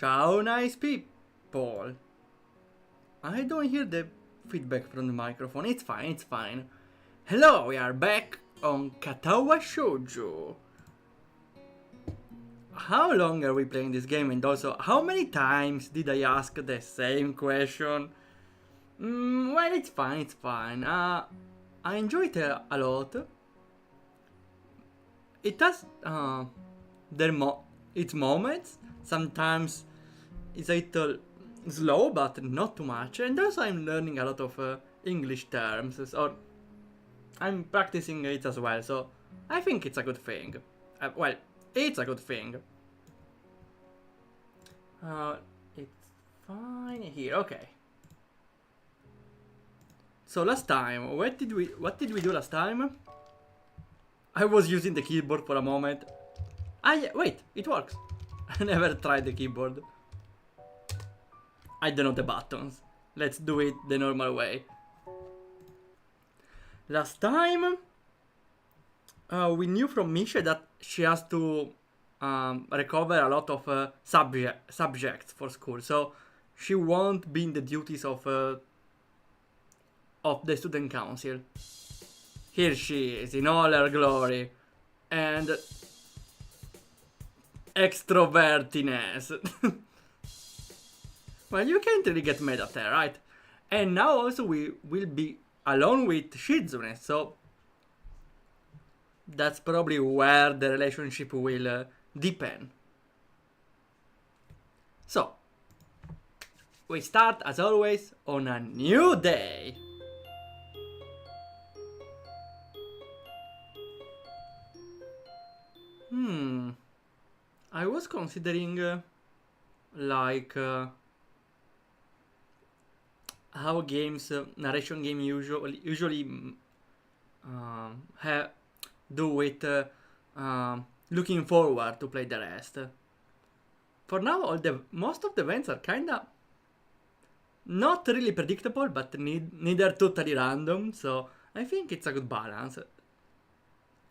Ciao, nice people. I don't hear the feedback from the microphone. It's fine, it's fine. Hello, we are back on Katawa Shoujo. How long are we playing this game, and also how many times did I ask the same question? Well, it's fine, it's fine. I enjoy it a lot. It has its moments. Sometimes it's a little slow, but not too much. And also I'm learning a lot of English terms, so I'm practicing it as well. So I think it's a good thing. Well, it's a good thing. It's fine here. Okay. So last time, what did we do last time? I was using the keyboard for a moment. Wait, it works. I never tried the keyboard. I don't know the buttons. Let's do it the normal way. Last time, we knew from Misha that she has to recover a lot of subjects for school, so she won't be in the duties of the student council. Here she is in all her glory and extrovertiness. Well, you can't really get mad at her, right? And now also we will be alone with Shizune, so that's probably where the relationship will deepen. So, we start as always on a new day. I was considering how games, narration game usually do with looking forward to play the rest. For now, most of the events are kinda not really predictable, but neither totally random, so I think it's a good balance.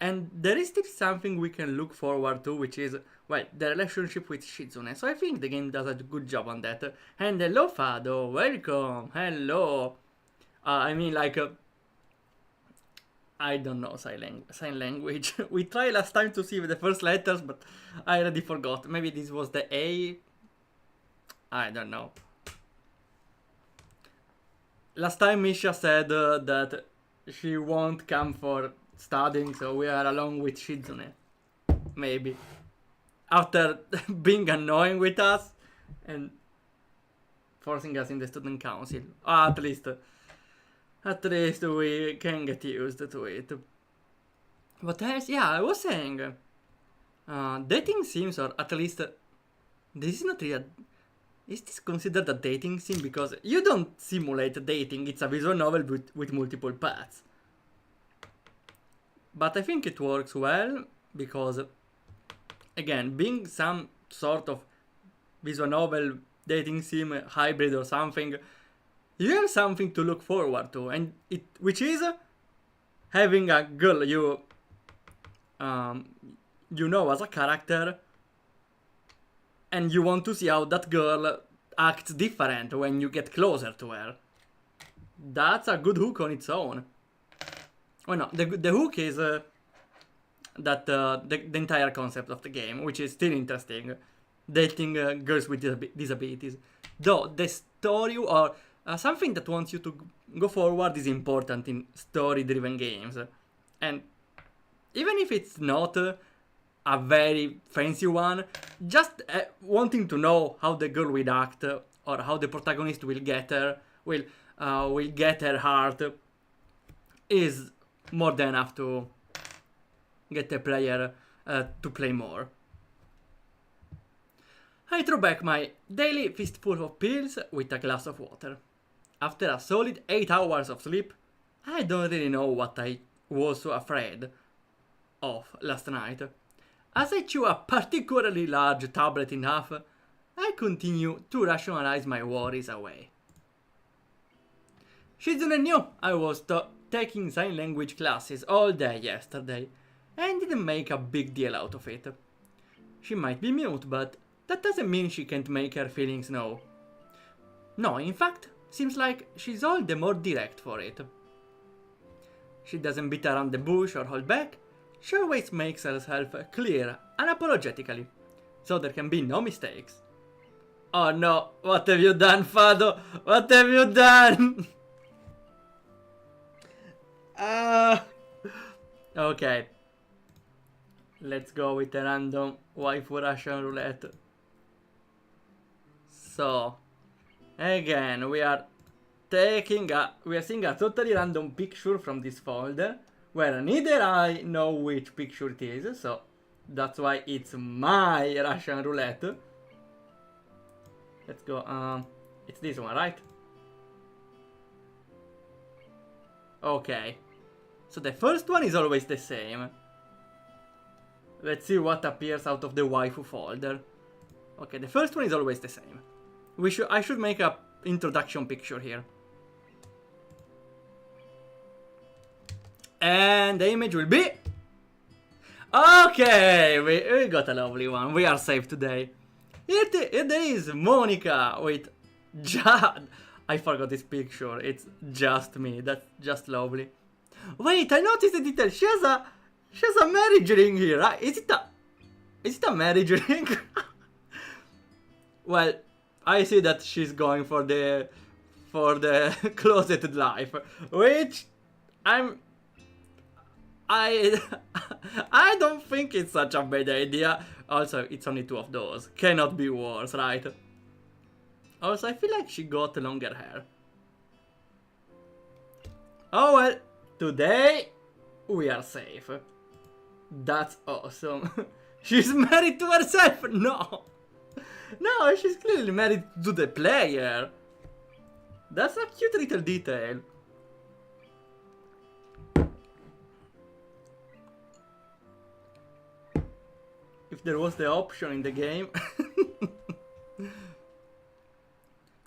And there is still something we can look forward to, which is, well, the relationship with Shizune. So I think the game does a good job on that. And hello, Fado, welcome, hello. I don't know sign language. We tried last time to see the first letters, but I already forgot. Maybe this was the A. I don't know. Last time Misha said that she won't come for studying, so we are along with Shizune. Maybe. After being annoying with us and forcing us in the student council. At least we can get used to it. But else, yeah, I was saying, dating sims, or at least, this is not really is this considered a dating sim? Because you don't simulate dating, it's a visual novel with multiple paths. But I think it works well, because, again, being some sort of visual novel, dating sim, hybrid or something, you have something to look forward to, and which is having a girl you know as a character, and you want to see how that girl acts different when you get closer to her. That's a good hook on its own. Oh no, the hook is that the entire concept of the game, which is still interesting, dating girls with disabilities. Though the story or something that wants you to go forward is important in story-driven games, and even if it's not a very fancy one, just wanting to know how the girl will act or how the protagonist will get her heart is more than enough to get the player to play more. I threw back my daily fistful of pills with a glass of water. After a solid 8 hours of sleep, I don't really know what I was so afraid of last night. As I chew a particularly large tablet in half, I continue to rationalize my worries away. Shizune knew I was taking sign language classes all day yesterday, and didn't make a big deal out of it. She might be mute, but that doesn't mean she can't make her feelings known. No, in fact, seems like she's all the more direct for it. She doesn't beat around the bush or hold back. She always makes herself clear unapologetically, so there can be no mistakes. Oh no, what have you done, Fado? What have you done? Okay. Let's go with a random waifu Russian roulette. So, again, we are seeing a totally random picture from this folder, where neither I know which picture it is, so that's why it's my Russian roulette. Let's go, it's this one, right? Okay. So the first one is always the same. Let's see what appears out of the waifu folder. Okay, the first one is always the same. I should make a introduction picture here. And the image will be... Okay, we got a lovely one. We are safe today. Here there is Monica with Jad. I forgot this picture. It's just me. That's just lovely. Wait, I noticed the detail. She has a marriage ring here, right? Is it a marriage ring? Well, I see that she's going for the closeted life, which I don't think it's such a bad idea. Also, it's only 2 of those. Cannot be worse, right? Also, I feel like she got longer hair. Oh well, today we are safe. That's awesome. She's married to herself? No. No, she's clearly married to the player. That's a cute little detail. If there was the option in the game.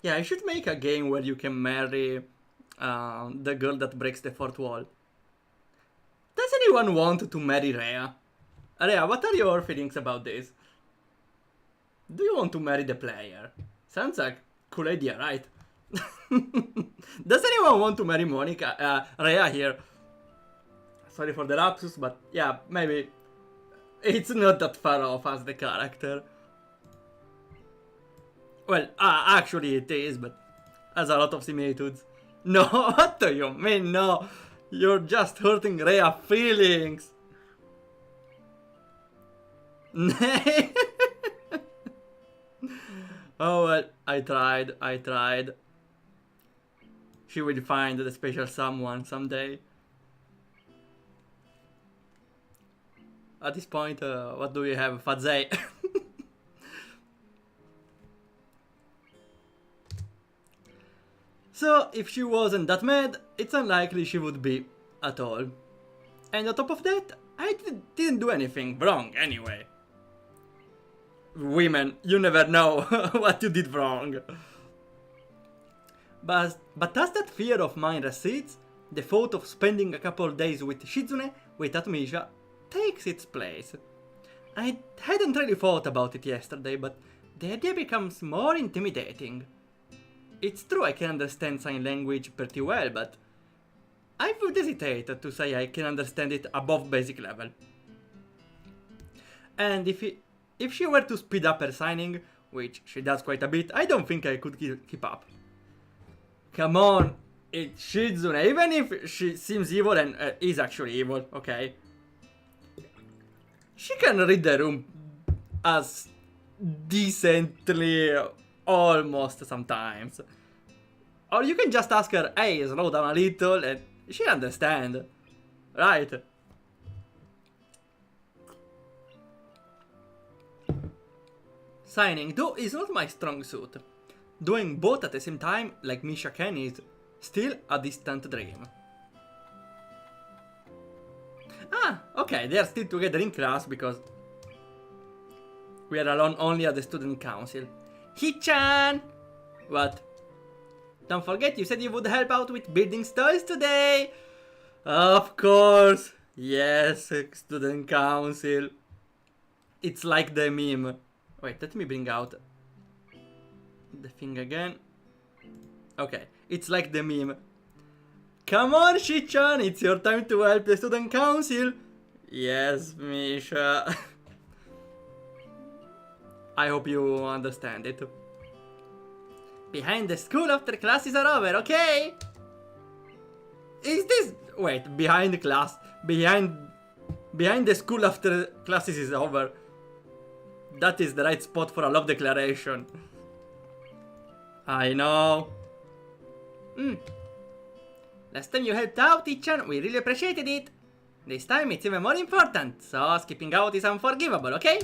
Yeah, I should make a game where you can marry the girl that breaks the 4th wall. Does anyone want to marry Rhea? Rhea, what are your feelings about this? Do you want to marry the player? Sounds like a cool idea, right? Does anyone want to marry Monica? Rhea here. Sorry for the lapsus, but yeah, maybe it's not that far off as the character. Well, actually it is, but has a lot of similitudes. No, what do you mean? No, you're just hurting Rhea's feelings. Oh well, I tried. She will find the special someone someday. At this point, what do we have? Fazei. So, if she wasn't that mad, it's unlikely she would be at all. And on top of that, I didn't do anything wrong anyway. Women, you never know what you did wrong. But as that fear of mine recedes, the thought of spending a couple of days with Shizune without Misha takes its place. I hadn't really thought about it yesterday, but the idea becomes more intimidating. It's true I can understand sign language pretty well, but I would hesitate to say I can understand it above basic level. And if she were to speed up her signing, which she does quite a bit, I don't think I could keep up. Come on, it's Shizune, even if she seems evil and is actually evil, okay? She can read the room as decently, almost sometimes. Or you can just ask her, hey, slow down a little, and she'll understand, right? Signing, though, is not my strong suit. Doing both at the same time, like Misha can, is still a distant dream. Ah, okay, they are still together in class because we are alone only at the student council. Hichan! What? Don't forget, you said you would help out with building toys today! Of course! Yes, student council. It's like the meme Wait, let me bring out the thing again. Okay, it's like the meme. Come on, Shichan, it's your time to help the student council. Yes, Misha. I hope you understand it. Behind the school after classes are over, okay? Is this... Wait, behind class... Behind the school after classes is over. That is the right spot for a love declaration. I know. Last time you helped out, Ichan, we really appreciated it. This time it's even more important, so skipping out is unforgivable, okay?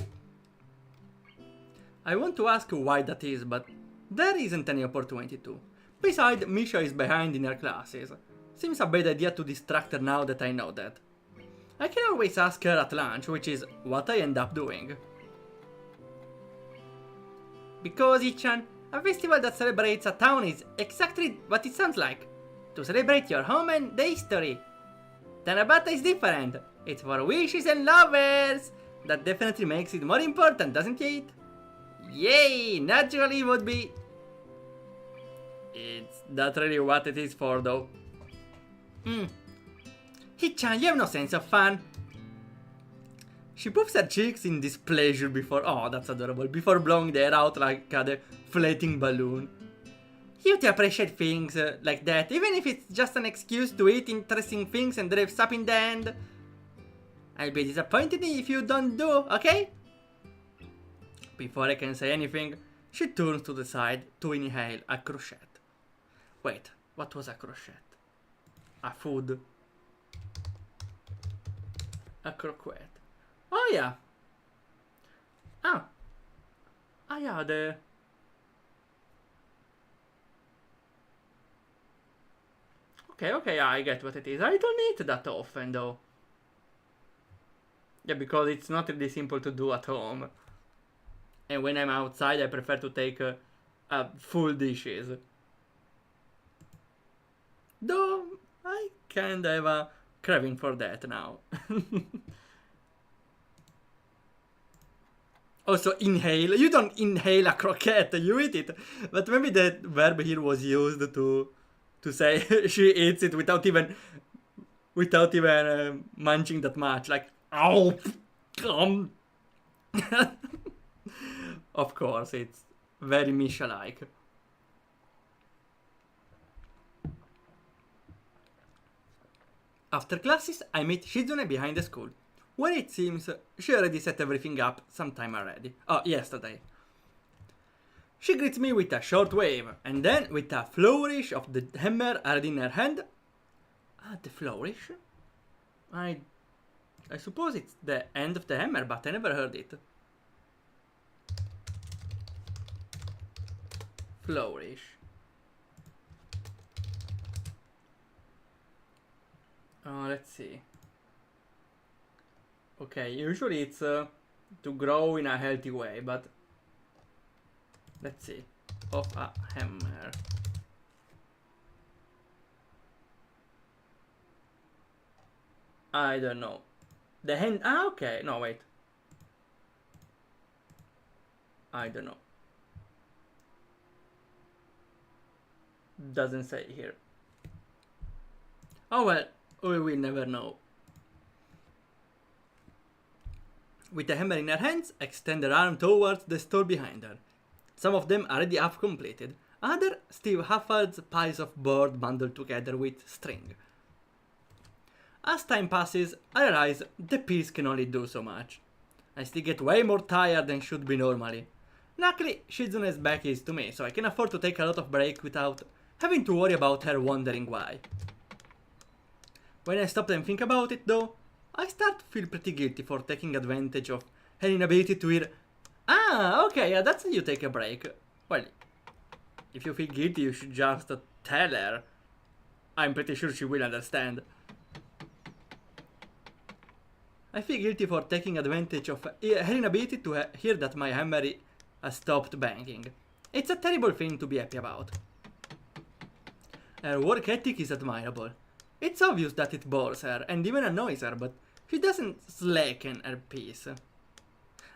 I want to ask why that is, but there isn't any opportunity to. Besides, Misha is behind in her classes. Seems a bad idea to distract her now that I know that. I can always ask her at lunch, which is what I end up doing. Because, Ichan, a festival that celebrates a town is exactly what it sounds like. To celebrate your home and the history. Tanabata is different. It's for wishes and lovers. That definitely makes it more important, doesn't it? Yay! Naturally would be. It's not really what it is for, though. Hichan, you have no sense of fun. She puffs her cheeks in displeasure before... Oh, that's adorable. Before blowing the air out like a deflating balloon. You to appreciate things like that, even if it's just an excuse to eat interesting things and dress up in the end. I'll be disappointed if you don't do, okay? Before I can say anything, she turns to the side to inhale a crochet. Wait, what was a crochet? A food. A croquette. Oh yeah. Ah. Ah yeah, the... Okay, I get what it is. I don't eat that often though. Yeah, because it's not really simple to do at home. And when I'm outside, I prefer to take full dishes. Though, I kinda have a craving for that now. Also, inhale. You don't inhale a croquette, you eat it. But maybe the verb here was used to say she eats it without even munching that much. Like, ow, Of course, it's very Misha-like. After classes, I meet Shizune behind the school, where it seems she already set everything up sometime already. Oh, yesterday. She greets me with a short wave, and then with a flourish of the hammer already in her hand. Ah, the flourish? I suppose it's the end of the hammer, but I never heard it. Flourish. Let's see. Okay, usually it's to grow in a healthy way, but let's see. Of a hammer. I don't know. The hand. Ah, okay. No, wait. I don't know. Doesn't say here. Oh well, we will never know. With the hammer in her hands, extend her arm towards the store behind her. Some of them already half completed, other still half-filled piles of board bundled together with string. As time passes, I realize the piece can only do so much. I still get way more tired than should be normally. Luckily, Shizune's back is to me, so I can afford to take a lot of break without having to worry about her wondering why. When I stop and think about it though, I start to feel pretty guilty for taking advantage of her inability to hear. Ah, okay, yeah, that's how you take a break. Well, if you feel guilty, you should just tell her. I'm pretty sure she will understand. I feel guilty for taking advantage of her inability to hear that my hammer has stopped banging. It's a terrible thing to be happy about. Her work ethic is admirable. It's obvious that it bores her and even annoys her, but she doesn't slacken her pace.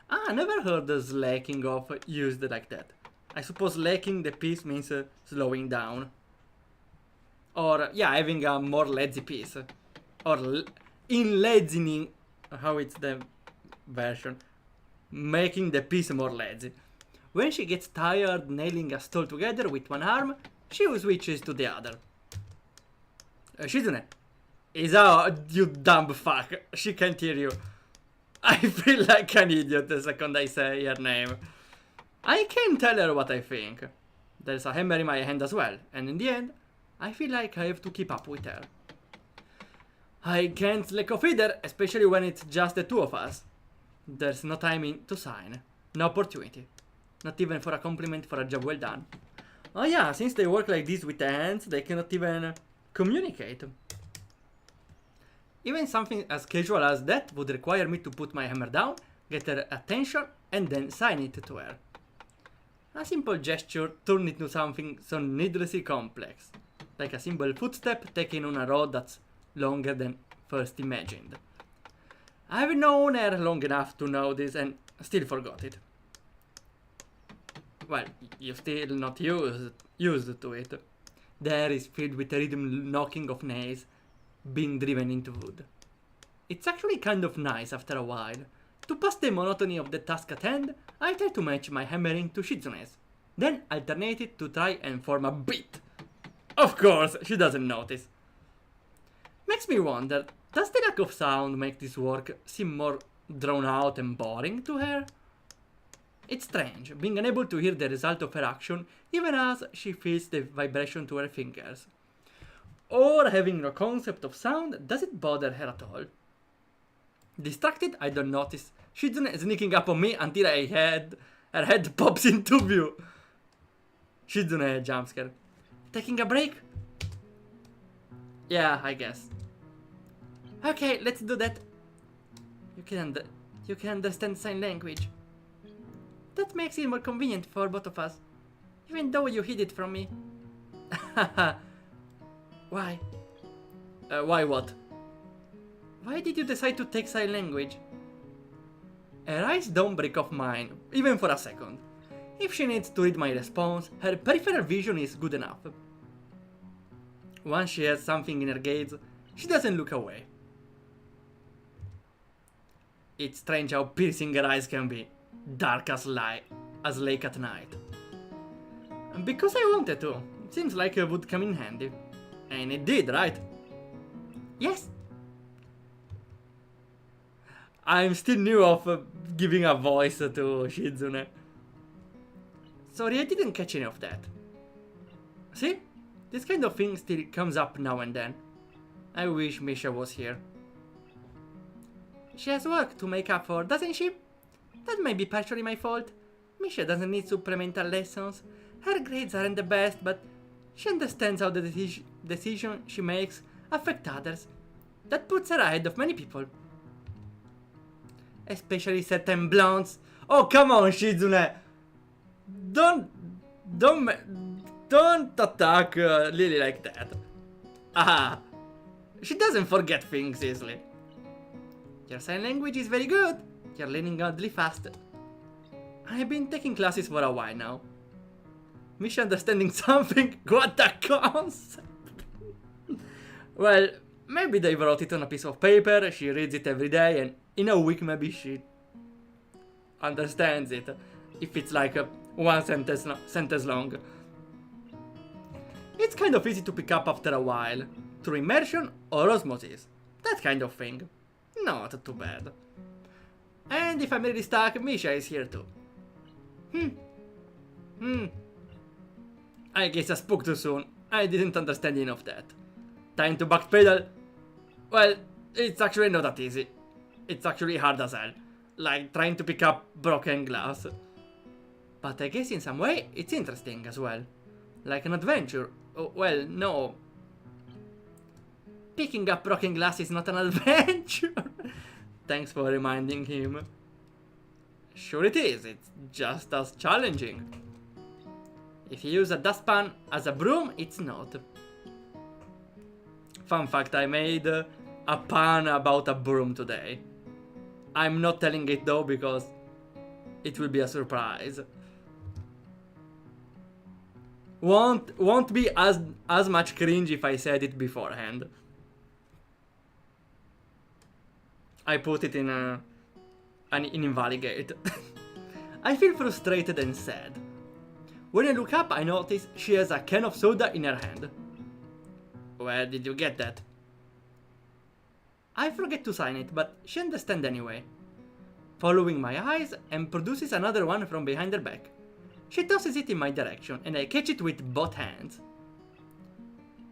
Ah, I never heard the slacking off used like that. I suppose slacking the piece means slowing down. Or, yeah, having a more lazy piece. Or in-lazying, how it's the version. Making the piece more lazy. When she gets tired nailing a stall together with one arm, she switches to the other. Shizune. You dumb fuck. She can't hear you. I feel like an idiot the second I say her name. I can tell her what I think. There's a hammer in my hand as well, and in the end, I feel like I have to keep up with her. I can't slack off either, especially when it's just the two of us. There's no timing to sign. No opportunity. Not even for a compliment for a job well done. Oh yeah, since they work like this with the hands, they cannot even communicate. Even something as casual as that would require me to put my hammer down, get her attention, and then sign it to her. A simple gesture turned into something so needlessly complex, like a simple footstep taken on a road that's longer than first imagined. I've known her long enough to know this and still forgot it. Well, you're still not used to it. The air is filled with the rhythm knocking of nails being driven into wood. It's actually kind of nice after a while. To pass the monotony of the task at hand, I try to match my hammering to Shizune's, then alternate it to try and form a beat. Of course, she doesn't notice. Makes me wonder, does the lack of sound make this work seem more drawn out and boring to her? It's strange, being unable to hear the result of her action even as she feels the vibration to her fingers. Or having no concept of sound doesn't bother her at all. Distracted, I don't notice Shizune sneaking up on me until her head pops into view. Shizune jumpscare. Taking a break? Yeah, I guess. Okay, let's do that. You can understand sign language. That makes it more convenient for both of us, even though you hid it from me. Why? Why what? Why did you decide to take sign language? Her eyes don't break off mine, even for a second. If she needs to read my response, her peripheral vision is good enough. Once she has something in her gaze, she doesn't look away. It's strange how piercing her eyes can be, dark as lake at night. Because I wanted to, seems like it would come in handy. And it did, right? Yes. I'm still new of giving a voice to Shizune. Sorry, I didn't catch any of that. See? This kind of thing still comes up now and then. I wish Misha was here. She has work to make up for, doesn't she? That may be partially my fault. Misha doesn't need supplemental lessons. Her grades aren't the best, but she understands how the decision she makes affect others. That puts her ahead of many people. Especially certain blondes. Oh, come on, Shizune! Don't attack Lily like that. Ah, she doesn't forget things easily. Your sign language is very good. You're learning oddly fast. I've been taking classes for a while now. Misha understanding something? What a concept! Well, maybe they wrote it on a piece of paper, she reads it every day, and in a week maybe she understands it. If it's like one sentence long. It's kind of easy to pick up after a while. Through immersion or osmosis. That kind of thing. Not too bad. And if I'm really stuck, Misha is here too. I guess I spoke too soon. I didn't understand enough of that. Time to backpedal? Well, it's actually not that easy. It's actually hard as hell. Like trying to pick up broken glass. But I guess in some way, it's interesting as well. Like an adventure. Oh, well, no. Picking up broken glass is not an adventure. Thanks for reminding him. Sure it is, it's just as challenging. If you use a dustpan as a broom, it's not. Fun fact, I made a pun about a broom today. I'm not telling it though because It will be a surprise. Won't be as much cringe if I said it beforehand. I put it in invalidate. I feel frustrated and sad. When I look up, I notice she has a can of soda in her hand. Where did you get that? I forget to sign it, but she understands anyway. Following my eyes, and produces another one from behind her back. She tosses it in my direction, and I catch it with both hands.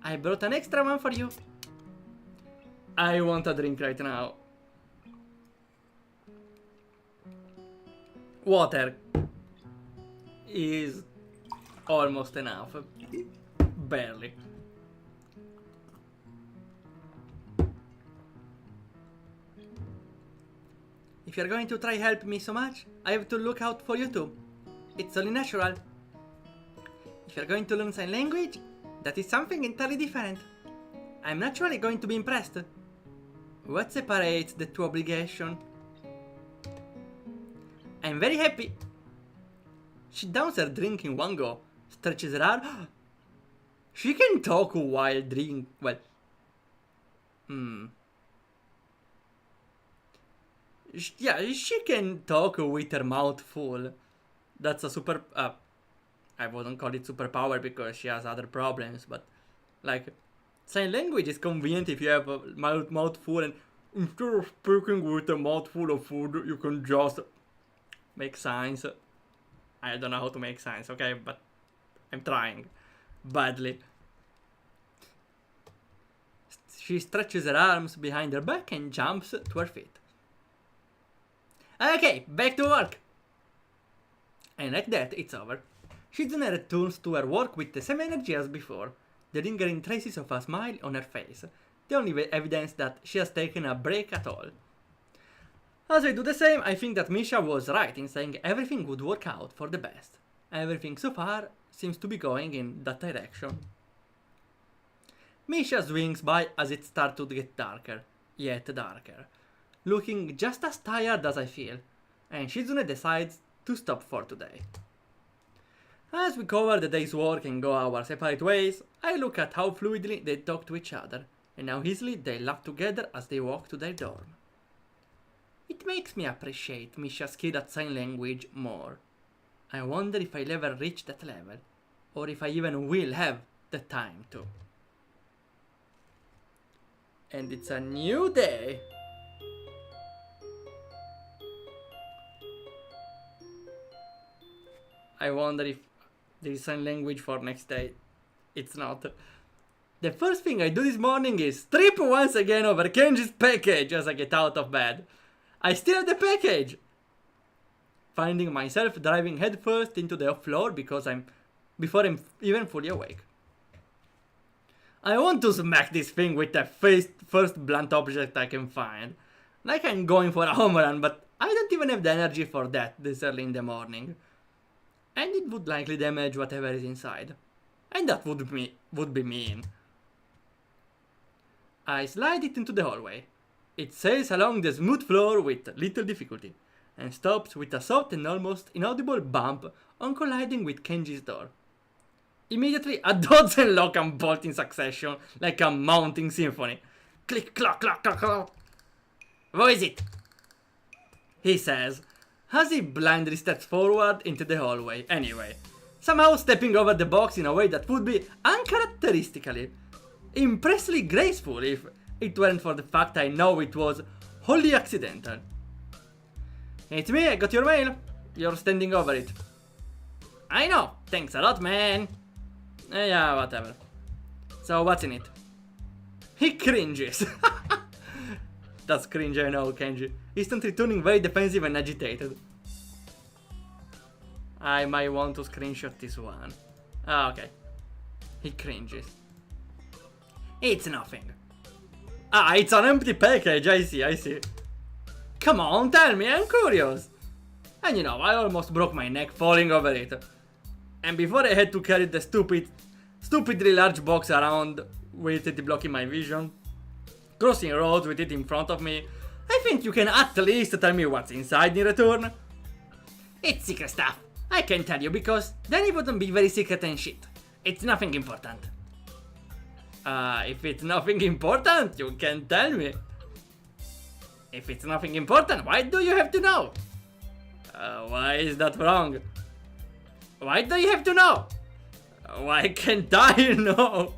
I brought an extra one for you. I want a drink right now. Water is almost enough. Barely. If you're going to try help me so much, I have to look out for you too. It's only natural. If you're going to learn sign language, that is something entirely different. I'm naturally going to be impressed. What separates the two obligations? I'm very happy. She downs her drink in one go, stretches her arm. She can talk while drink. Well, yeah, she can talk with her mouth full. That's a super. I wouldn't call it superpower because she has other problems, but like, sign language is convenient if you have a mouth full, and instead of speaking with a mouthful of food, you can just make signs. I don't know how to make signs, okay, but I'm trying badly. She stretches her arms behind her back and jumps to her feet. Okay, back to work. And like that, it's over. Shizune returns to her work with the same energy as before, the lingering traces of a smile on her face, the only evidence that she has taken a break at all. As I do the same, I think that Misha was right in saying everything would work out for the best. Everything so far seems to be going in that direction. Misha swings by as it starts to get darker, yet darker, looking just as tired as I feel, and Shizune decides to stop for today. As we cover the day's work and go our separate ways, I look at how fluidly they talk to each other, and how easily they laugh together as they walk to their dorm. It makes me appreciate Misha's skill at sign language more. I wonder if I'll ever reach that level, or if I even will have the time to. And it's a new day. I wonder if there is sign language for next day. It's not. The first thing I do this morning is trip once again over Kenji's package as I get out of bed. I still have the package! Finding myself driving headfirst into the floor before I'm even fully awake. I want to smack this thing with the first blunt object I can find. Like I'm going for a home run, but I don't even have the energy for that this early in the morning. And it would likely damage whatever is inside. And that would be mean. I slide it into the hallway. It sails along the smooth floor with little difficulty, and stops with a soft and almost inaudible bump on colliding with Kenji's door. Immediately, a dozen lock and bolt in succession, like a mounting symphony. Click, clock, clock, clock, clock. What is it? He says, as he blindly steps forward into the hallway anyway, somehow stepping over the box in a way that would be uncharacteristically, impressively graceful if it weren't for the fact I know it was wholly accidental. It's me, I got your mail. You're standing over it. I know, thanks a lot, man. Yeah, whatever. So what's in it? He cringes. That's cringe, I know, Kenji. Instantly turning very defensive and agitated. I might want to screenshot this one. Ah, okay. He cringes. It's nothing. Ah, it's an empty package, I see. Come on, tell me, I'm curious. And you know, I almost broke my neck falling over it. And before I had to carry the stupidly large box around with it blocking my vision, crossing roads with it in front of me, I think you can at least tell me what's inside in return. It's secret stuff. I can't tell you because then it wouldn't be very secret and shit. It's nothing important. If it's nothing important, you can tell me. If it's nothing important, why do you have to know? Why is that wrong? Why do you have to know? Why can't I know?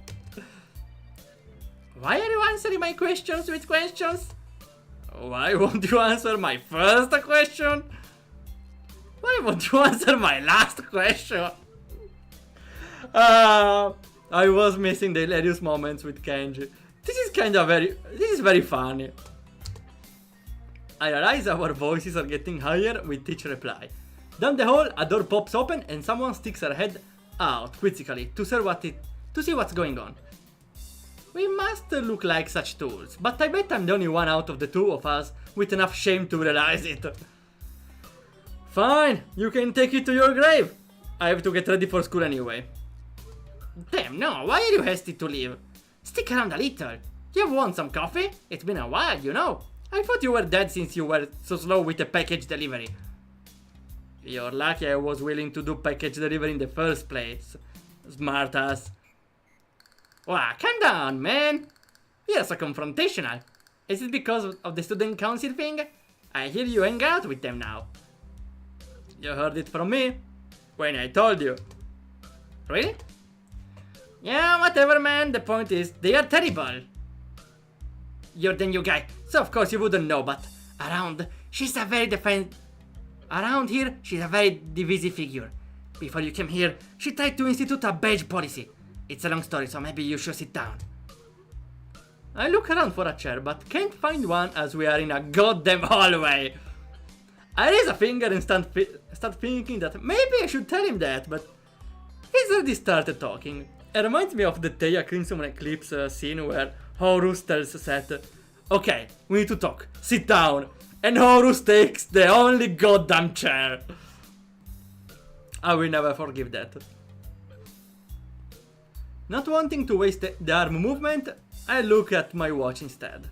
Why are you answering my questions with questions? Why won't you answer my first question? Why won't you answer my last question? I was missing the hilarious moments with Kenji. This is very funny. I realize our voices are getting higher with each reply. Down the hall, a door pops open and someone sticks her head out quizzically to see what's going on. We must look like such tools, but I bet I'm the only one out of the two of us with enough shame to realize it. Fine, you can take it to your grave. I have to get ready for school anyway. Damn, no, why are you hasty to leave? Stick around a little. You want some coffee? It's been a while, you know. I thought you were dead since you were so slow with the package delivery. You're lucky I was willing to do package delivery in the first place. Smartass. Wow, calm down, man. You're so confrontational. Is it because of the student council thing? I hear you hang out with them now. You heard it from me when I told you. Really? Yeah, whatever, man. The point is, they are terrible. You're the new guy, so of course you wouldn't know, but around here, she's a very divisive figure. Before you came here, she tried to institute a badge policy. It's a long story, so maybe you should sit down. I look around for a chair, but can't find one as we are in a goddamn hallway. I raise a finger and start thinking that maybe I should tell him that, but he's already started talking. It reminds me of the Teiya Crimson Eclipse scene where Horus tells Seth, okay, we need to talk, sit down, and Horus takes the only goddamn chair. I will never forgive that. Not wanting to waste the arm movement, I look at my watch instead.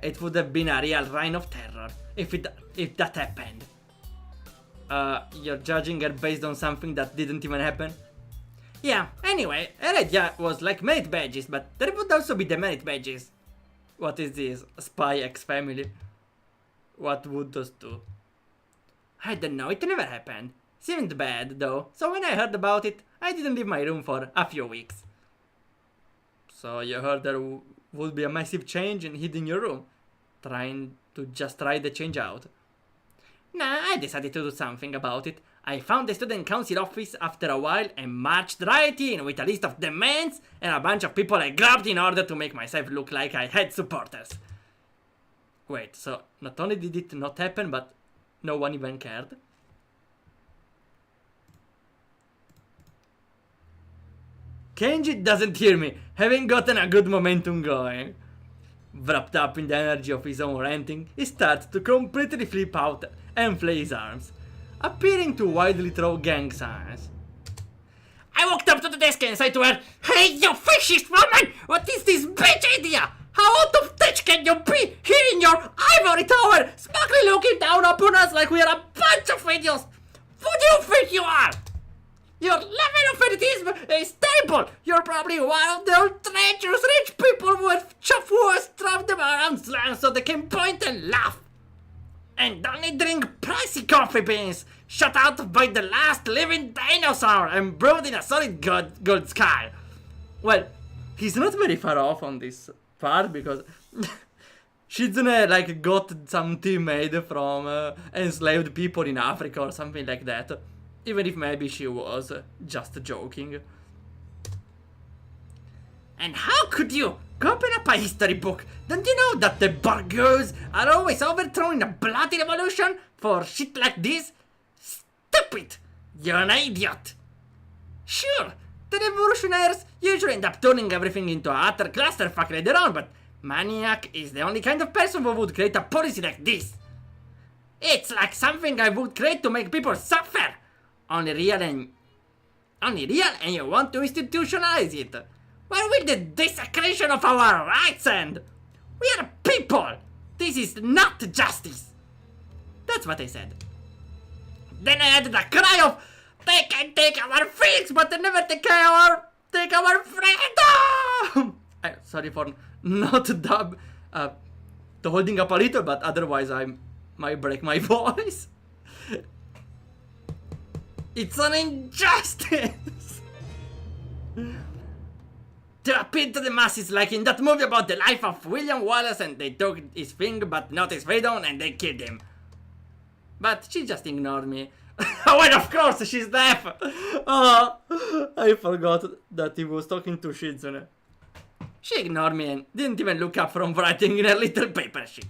It would have been a real reign of terror if that happened. You're judging her based on something that didn't even happen? Yeah, anyway, Heredia was like merit badges, but there would also be demerit badges. What is this? Spy X family? What would those do? I don't know, it never happened. Seemed bad though, so when I heard about it, I didn't leave my room for a few weeks. So you heard there would be a massive change in hiding your room? Trying to just try the change out? Nah, I decided to do something about it. I found the student council office after a while and marched right in with a list of demands and a bunch of people I grabbed in order to make myself look like I had supporters. Wait, so not only did it not happen, but no one even cared? Kenji doesn't hear me, having gotten a good momentum going. Wrapped up in the energy of his own ranting, he starts to completely flip out and flay his arms, appearing to widely throw gang signs. I walked up to the desk and said to her, "Hey, you fascist woman! What is this bitch idea? How out of touch can you be here in your ivory tower, smugly looking down upon us like we are a bunch of idiots? Who do you think you are? Your level of elitism is terrible. You're probably one of the old treacherous rich people who have strapped them around slang so they can point and laugh. And only drink pricey coffee beans shot out by the last living dinosaur and brewed in a solid gold skull." Well, he's not very far off on this part because Shizune like got some tea made from enslaved people in Africa or something like that. Even if maybe she was just joking. And how could you? Go open up a history book. Don't you know that the burghers are always overthrown in a bloody revolution for shit like this? Stupid! You're an idiot! Sure, the revolutionaries usually end up turning everything into a utter clusterfuck later on, but Maniac is the only kind of person who would create a policy like this. It's like something I would create to make people suffer. Only real and you want to institutionalize it. Where will the desecration of our rights end? We are people. This is not justice. That's what I said. Then I had the cry of, they can take our things, but they never take our freedom! Sorry for not holding up a little, but otherwise I might break my voice. It's an injustice! To appeal to the masses, like in that movie about the life of William Wallace, and they took his thing but not his freedom and they killed him. But she just ignored me. Oh, and of course she's deaf! Oh, I forgot that he was talking to Shizune. She ignored me and didn't even look up from writing in her little paper sheet.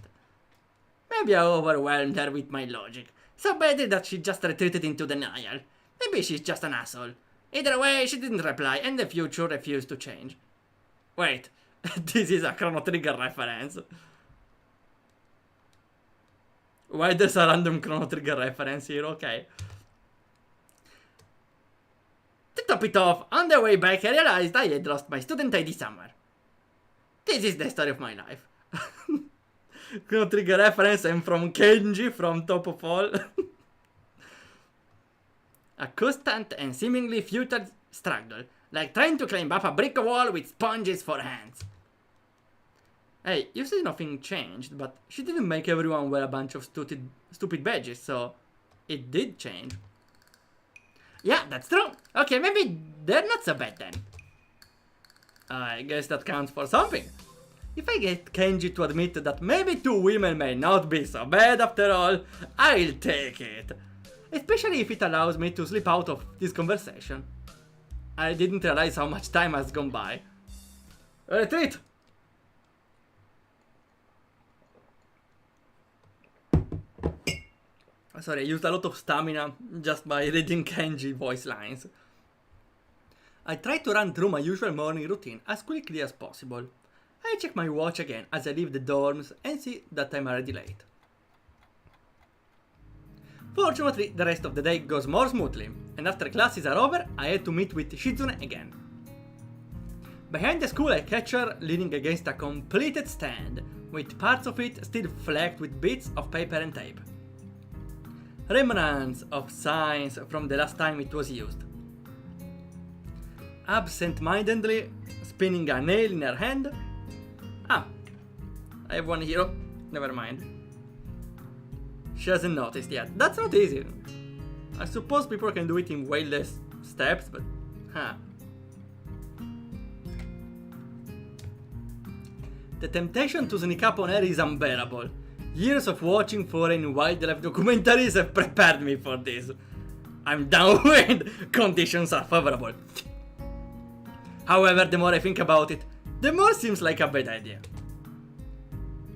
Maybe I overwhelmed her with my logic, so badly that she just retreated into denial. Maybe she's just an asshole. Either way, she didn't reply and the future refused to change. Wait, this is a Chrono Trigger reference. Why there's a random Chrono Trigger reference here? Okay. To top it off, on the way back I realized I had lost my student ID somewhere. This is the story of my life. Chrono Trigger reference and from Kenji from Top of All. A constant and seemingly futile struggle, like trying to climb up a brick wall with sponges for hands. Hey, you say nothing changed, but she didn't make everyone wear a bunch of stupid badges, so it did change. Yeah, that's true. Okay, maybe they're not so bad then. I guess that counts for something. If I get Kenji to admit that maybe 2 women may not be so bad after all, I'll take it. Especially if it allows me to slip out of this conversation. I didn't realize how much time has gone by. Retreat! Sorry, I used a lot of stamina just by reading Kenji voice lines. I try to run through my usual morning routine as quickly as possible. I check my watch again as I leave the dorms and see that I'm already late. Fortunately, the rest of the day goes more smoothly, and after classes are over, I had to meet with Shizune again. Behind the school I catch her leaning against a completed stand, with parts of it still flecked with bits of paper and tape. Remnants of signs from the last time it was used. Absent-mindedly spinning a nail in her hand. Ah, I have one hero. Never mind. She hasn't noticed yet. That's not easy. I suppose people can do it in way less steps, but The temptation to sneak up on her is unbearable. Years of watching foreign wildlife documentaries have prepared me for this. I'm down when conditions are favorable. However, the more I think about it, the more seems like a bad idea.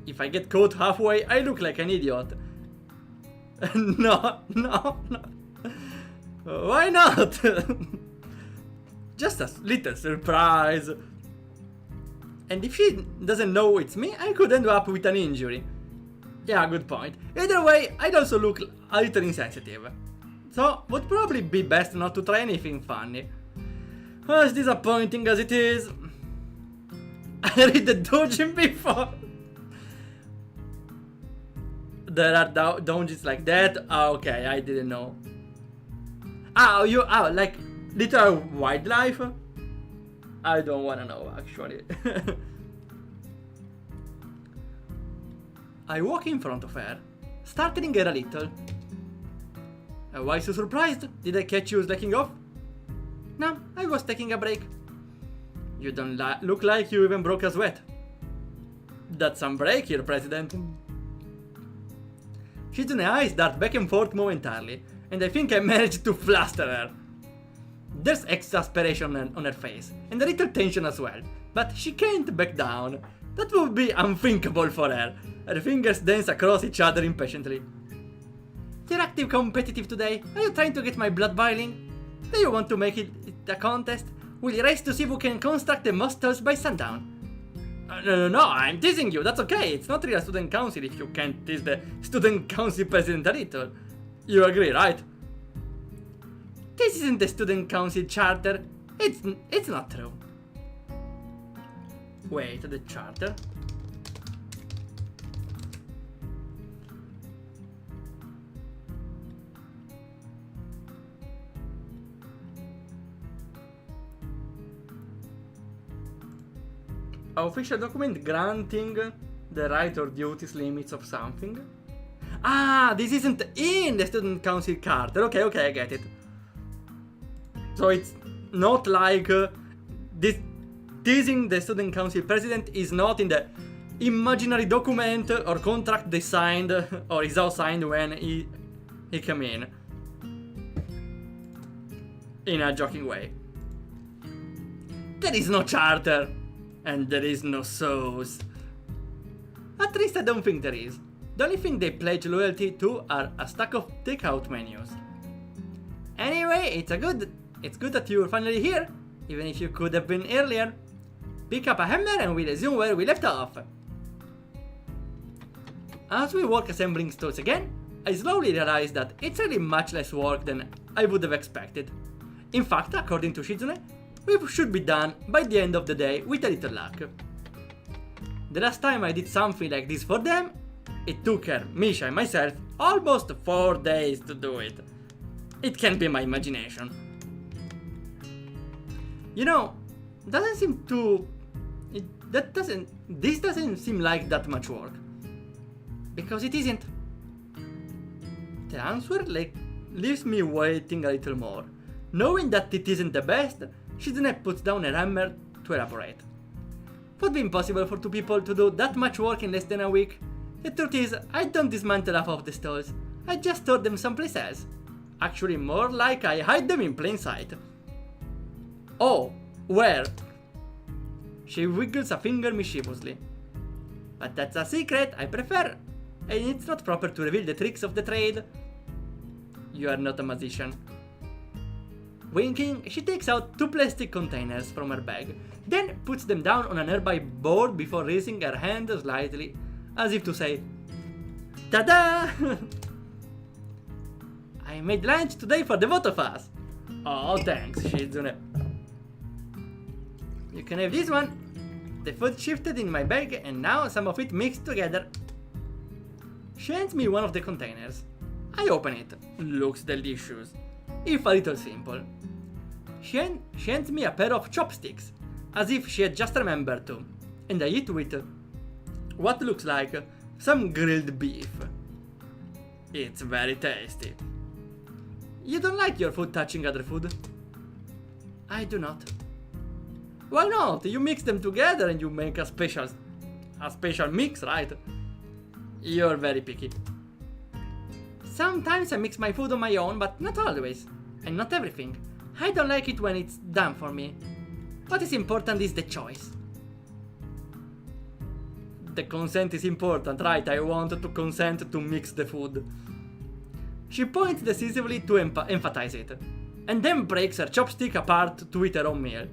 If I get caught halfway, I look like an idiot. No. Why not? Just a little surprise. And if she doesn't know it's me, I could end up with an injury. Yeah, good point. Either way, I'd also look a little insensitive. So, would probably be best not to try anything funny. As disappointing as it is, I read the doujin before. There are doujins like that? Oh, okay, I didn't know. Like literal wildlife? I don't wanna know, actually. I walk in front of her, startling her a little. Why so surprised? Did I catch you slacking off? No, I was taking a break. You don't look like you even broke a sweat. That's some break here, President. Shizune's eyes dart back and forth momentarily, and I think I managed to fluster her. There's exasperation on her face, and a little tension as well, but she can't back down. That would be unthinkable for her. Her fingers dance across each other impatiently. You're active competitive today. Are you trying to get my blood boiling? Do you want to make it a contest? We'll race to see who can construct the most toast by sundown. No, I'm teasing you. That's okay. It's not real student council if you can't tease the student council president a little. You agree, right? This isn't the student council charter. It's not true. Wait, the charter? Official document granting the right or duties limits of something. Ah, this isn't in the student council charter. Okay, okay, I get it. So it's not like this teasing the student council president is not in the imaginary document or contract they signed or is all signed when he came in a joking way. There is no charter and there is no sauce. At least I don't think there is. The only thing they pledge loyalty to are a stack of takeout menus. Anyway, it's good that you're finally here, even if you could have been earlier. Pick up a hammer and we resume where we left off. As we work assembling stores again, I slowly realize that it's really much less work than I would have expected. In fact, according to Shizune, we should be done by the end of the day with a little luck. The last time I did something like this for them, it took her, Misha and myself almost 4 days to do it. It can't be my imagination. You know, this doesn't seem like that much work. Because it isn't. The answer leaves me waiting a little more. Knowing that it isn't the best, Shizune puts down a hammer to elaborate. Would be impossible for 2 people to do that much work in less than a week. The truth is, I don't dismantle half of the stalls. I just store them someplace else. Actually, more like I hide them in plain sight. Oh, where? She wiggles a finger mischievously. But that's a secret I prefer, and it's not proper to reveal the tricks of the trade. You are not a magician. Winking, she takes out 2 plastic containers from her bag, then puts them down on a nearby board before raising her hand slightly, as if to say, "Ta-da! I made lunch today for the both of us." Oh, thanks, Shizune. You can have this one. The food shifted in my bag and now some of it mixed together. She hands me one of the containers. I open it. Looks delicious, if a little simple. She hands me a pair of chopsticks, as if she had just remembered to, and I eat with what looks like some grilled beef. It's very tasty. You don't like your food touching other food? I do not. Why not? You mix them together and you make a special mix, right? You're very picky. Sometimes I mix my food on my own, but not always, and not everything. I don't like it when it's done for me. What is important is the choice. The consent is important, right? I want to consent to mix the food. She points decisively to emphasize it, and then breaks her chopstick apart to eat her own meal.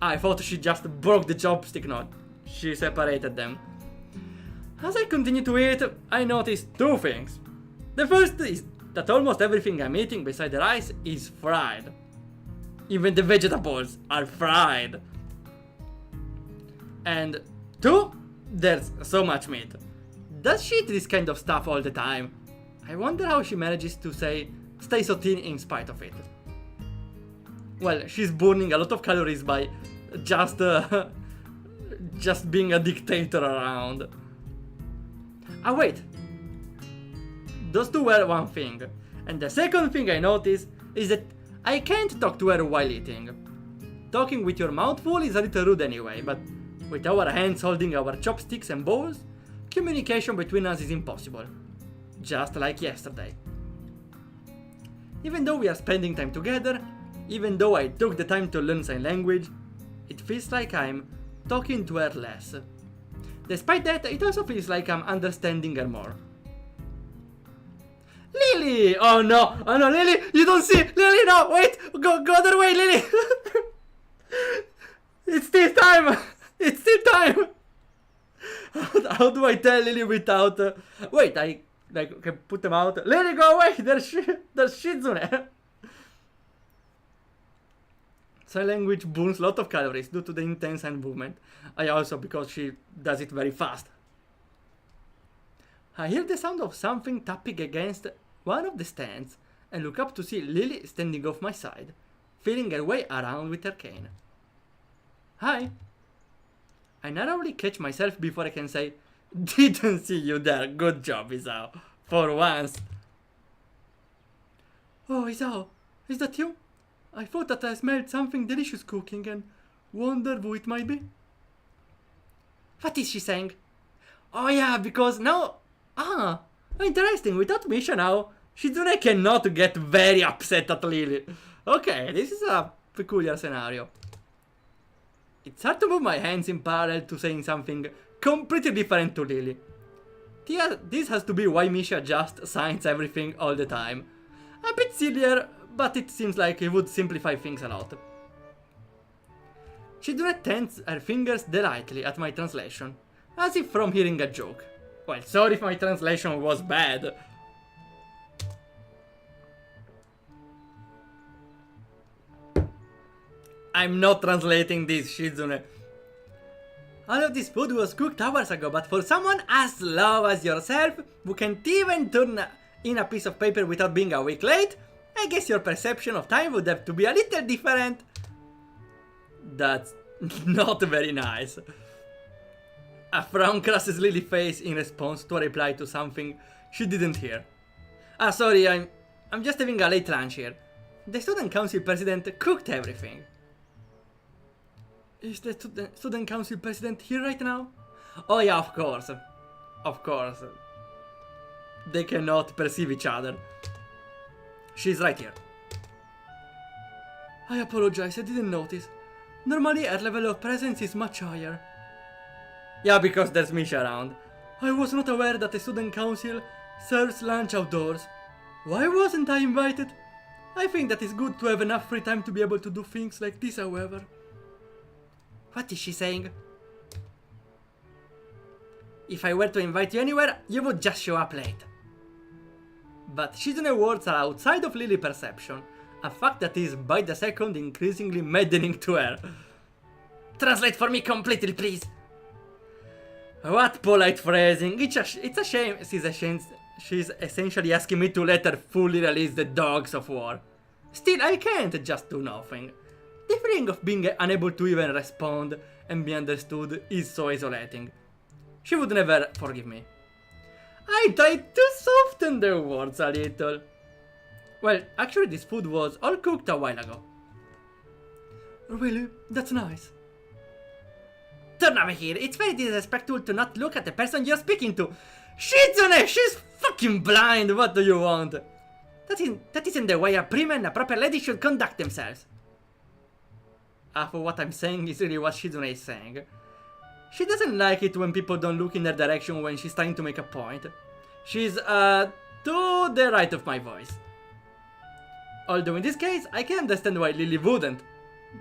I thought she just broke the chopstick, no, she separated them. As I continue to eat, I notice 2 things. The first is that almost everything I'm eating beside the rice is fried. Even the vegetables are fried. And 2, there's so much meat. Does she eat this kind of stuff all the time? I wonder how she manages to stay so thin in spite of it. Well, she's burning a lot of calories by just being a dictator around. Ah, wait. Those 2 were one thing. And the second thing I notice is that I can't talk to her while eating. Talking with your mouth full is a little rude anyway, but with our hands holding our chopsticks and bowls, communication between us is impossible. Just like yesterday. Even though we are spending time together, even though I took the time to learn sign language, it feels like I'm talking to her less. Despite that, it also feels like I'm understanding her more. Lily! Oh no, Lily, you don't see! Lily, no, wait! Go other way, Lily! It's still time! It's still time! How do I tell Lily without... Wait, I can put them out. Lily, go away! There's Shizune! Sign language burns a lot of calories due to the intense hand movement. I also because she does it very fast. I hear the sound of something tapping against one of the stands and look up to see Lily standing off my side, feeling her way around with her cane. Hi, I narrowly catch myself before I can say, didn't see you there, good job, Isao. For once. Oh, Isao, is that you? I thought that I smelled something delicious cooking and wondered who it might be. What is she saying? Oh yeah, because now... Ah, interesting, without Misha now, Shizune cannot get very upset at Lily. Okay, this is a peculiar scenario. It's hard to move my hands in parallel to saying something completely different to Lily. This has to be why Misha just signs everything all the time. A bit sillier, but it seems like it would simplify things a lot. Shizune tenses her fingers delightfully at my translation, as if from hearing a joke. Well, sorry if my translation was bad. I'm not translating this, Shizune. All of this food was cooked hours ago, but for someone as slow as yourself, who can't even turn in a piece of paper without being a week late, I guess your perception of time would have to be a little different. That's not very nice. A frown crosses Lily's face in response to a reply to something she didn't hear. Ah, sorry, I'm just having a late lunch here. The student council president cooked everything. Is the student council president here right now? Oh yeah, of course. Of course. They cannot perceive each other. She's right here. I apologize, I didn't notice. Normally our level of presence is much higher. Yeah, because there's Misha around. I was not aware that the student council serves lunch outdoors. Why wasn't I invited? I think that it's good to have enough free time to be able to do things like this, however. What is she saying? If I were to invite you anywhere, you would just show up late. But Shizune's words are outside of Lily's perception, a fact that is by the second increasingly maddening to her. Translate for me completely, please. What polite phrasing. It's a shame she's essentially asking me to let her fully release the dogs of war. Still, I can't just do nothing. The feeling of being unable to even respond and be understood is so isolating. She would never forgive me. I tried to soften the words a little. Well, actually this food was all cooked a while ago. Really? That's nice. Turn over here, it's very disrespectful to not look at the person you're speaking to. Shizune, she's fucking blind, what do you want? That isn't the way a prima and a proper lady should conduct themselves. For what I'm saying is really what Shizune is saying. She doesn't like it when people don't look in her direction when she's trying to make a point. She's, to the right of my voice. Although in this case, I can understand why Lily wouldn't.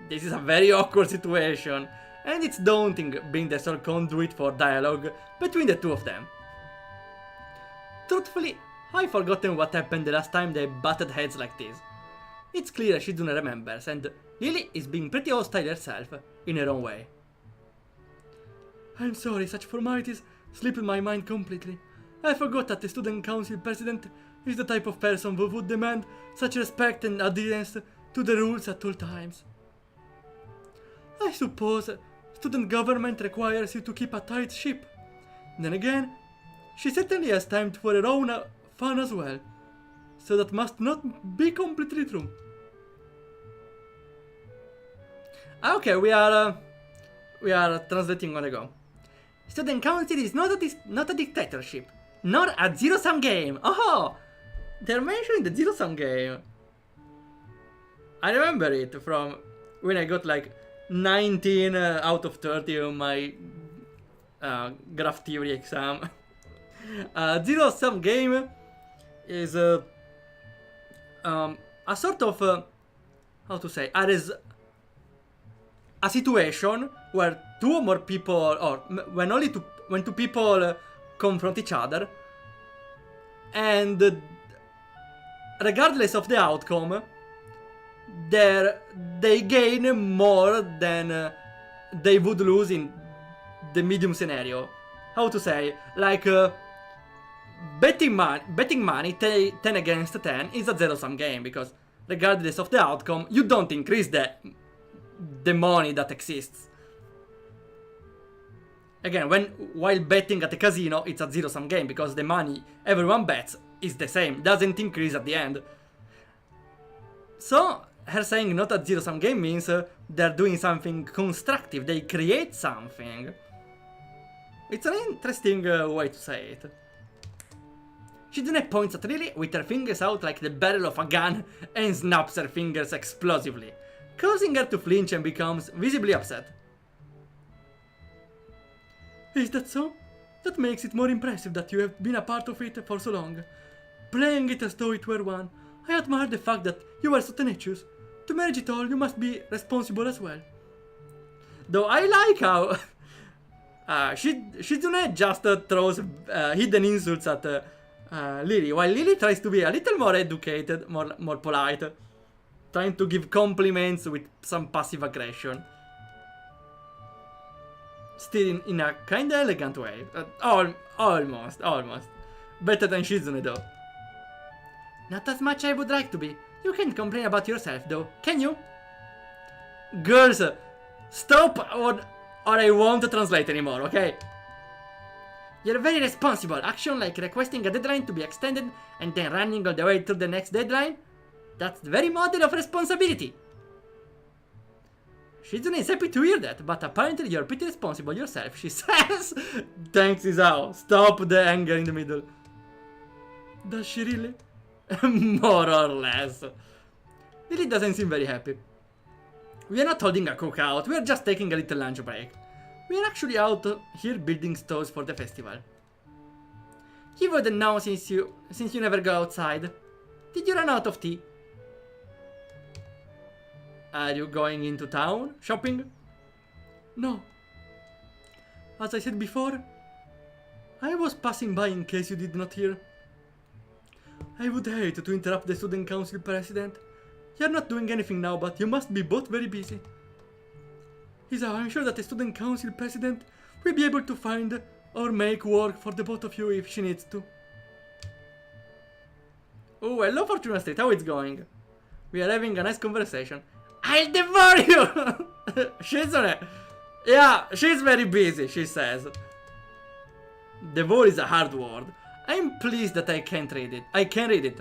This is a very awkward situation, and it's daunting being the sole conduit for dialogue between the two of them. Truthfully, I've forgotten what happened the last time they butted heads like this. It's clear Shizune remembers, and Lily is being pretty hostile herself, in her own way. I'm sorry, such formalities slip in my mind completely. I forgot that the student council president is the type of person who would demand such respect and adherence to the rules at all times. I suppose student government requires you to keep a tight ship. Then again, she certainly has time for her own fun as well, so that must not be completely true. Okay, we are translating on the go. Student council is not a dictatorship, nor a zero-sum game. Oh, they're mentioning the zero-sum game. I remember it from when I got like 19 out of 30 on my graph theory exam. Zero-sum game is a sort of how to say, a situation where two or more people, or when two people confront each other, and regardless of the outcome, they gain more than they would lose in the medium scenario. How to say, like betting money 10 against 10 is a zero-sum game, because regardless of the outcome, you don't increase the money that exists. Again, while betting at a casino, it's a zero-sum game because the money everyone bets is the same, doesn't increase at the end. So, her saying not a zero-sum game means they're doing something constructive, they create something. It's an interesting way to say it. Shizune points at Lily with her fingers out like the barrel of a gun and snaps her fingers explosively, causing her to flinch and becomes visibly upset. Is that so? That makes it more impressive that you have been a part of it for so long. Playing it as though it were one, I admire the fact that you are so tenacious. To manage it all, you must be responsible as well. Though I like how Shizune just throws hidden insults at Lily, while Lily tries to be a little more educated, more polite, trying to give compliments with some passive aggression. Still in a kinda elegant way. Almost. Better than Shizune though. Not as much I would like to be. You can't complain about yourself though, can you? Girls, stop or I won't translate anymore, okay? You're very responsible. Action like requesting a deadline to be extended and then running all the way to the next deadline. That's the very model of responsibility. Shizune is happy to hear that, but apparently you're pretty responsible yourself, she says. Thanks, Isao. Stop the anger in the middle. Does she really? More or less. Lily doesn't seem very happy. We are not holding a cookout, we are just taking a little lunch break. We are actually out here building stores for the festival. You wouldn't know since you never go outside. Did you run out of tea? Are you going into town? Shopping? No. As I said before, I was passing by in case you did not hear. I would hate to interrupt the student council president. You're not doing anything now, but you must be both very busy. Isao, I'm sure that the student council president will be able to find or make work for the both of you if she needs to. Oh, hello Fortuna Street, how it's going? We are having a nice conversation. I'll devour you! Shizune! Yeah, she's very busy, she says. Devour is a hard word. I'm pleased that I can read it.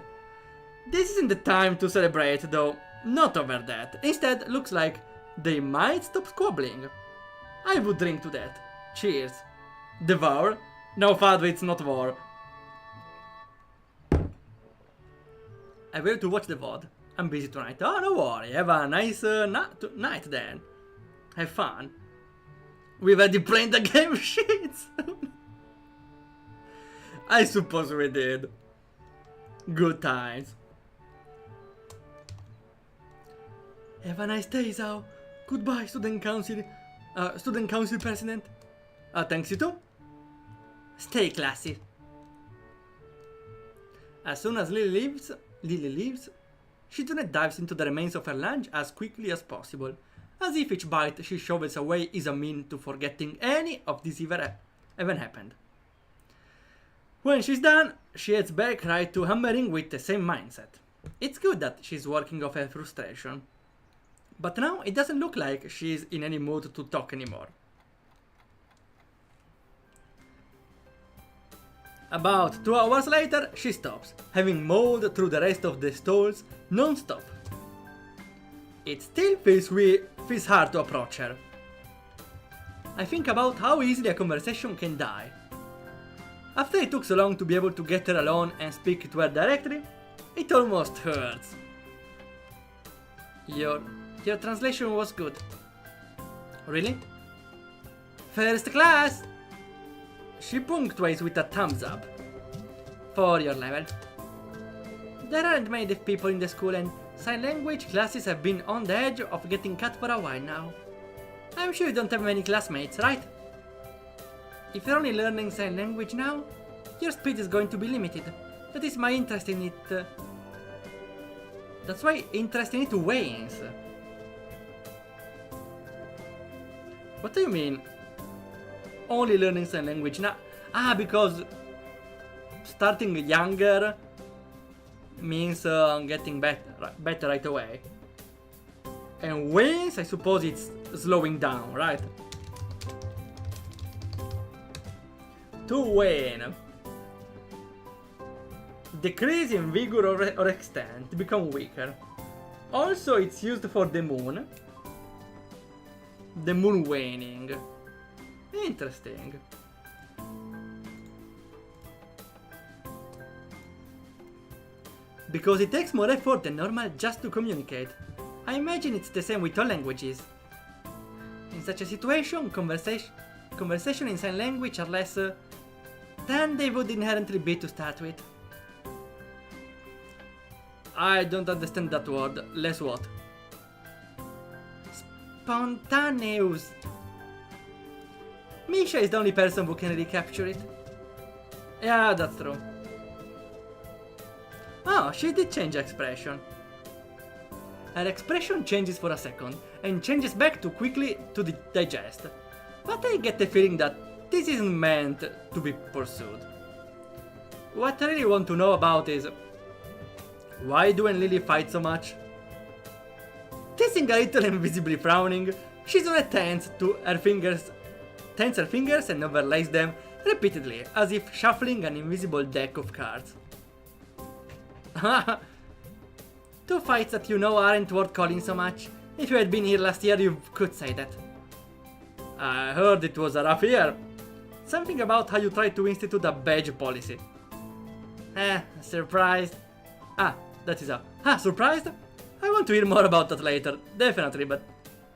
This isn't the time to celebrate, though. Not over that. Instead, looks like they might stop squabbling. I would drink to that. Cheers. Devour? No, Fado, it's not war. I will to watch the VOD. I'm busy tonight. Oh, no worry. Have a nice night then. Have fun. We've already played the game sheets. I suppose we did. Good times. Have a nice day, Isao. Goodbye, student council president. Thanks you too. Stay classy. As soon as Lily leaves, Shizune dives into the remains of her lunch as quickly as possible, as if each bite she shovels away is a mean to forgetting any of this even happened. When she's done, she heads back right to hammering with the same mindset. It's good that she's working off her frustration, but now it doesn't look like she's in any mood to talk anymore. About 2 hours later, she stops, having mowed through the rest of the stalls non-stop. It still feels hard to approach her. I think about how easily a conversation can die. After it took so long to be able to get her alone and speak to her directly, it almost hurts. Your translation was good. Really? First class! She punctuates with a thumbs up. For your level. There aren't many deaf people in the school and sign language classes have been on the edge of getting cut for a while now. I'm sure you don't have many classmates, right? If you're only learning sign language now, your speed is going to be limited. That is my interest in it. That's why interest in it wanes. What do you mean? Only learning sign language now? Because starting younger means getting better right away. And wanes, I suppose it's slowing down, right? To wane. Decrease in vigor or extent, become weaker. Also, it's used for the moon. The moon waning. Interesting. Because it takes more effort than normal just to communicate. I imagine it's the same with all languages. In such a situation, conversation in sign language are less than they would inherently be to start with. I don't understand that word. Less what? Spontaneous. Misha is the only person who can recapture it. Yeah, that's true. Oh, she did change expression. Her expression changes for a second, and changes back too quickly to digest. But I get the feeling that this isn't meant to be pursued. What I really want to know about is, why do and Lily fight so much? Teasing a little and visibly frowning, Shizune tenses her fingers and overlays them repeatedly, as if shuffling an invisible deck of cards. Two fights that you know aren't worth calling so much. If you had been here last year, you could say that. I heard it was a rough year. Something about how you tried to institute a badge policy. Surprised. That is surprised? I want to hear more about that later, definitely, but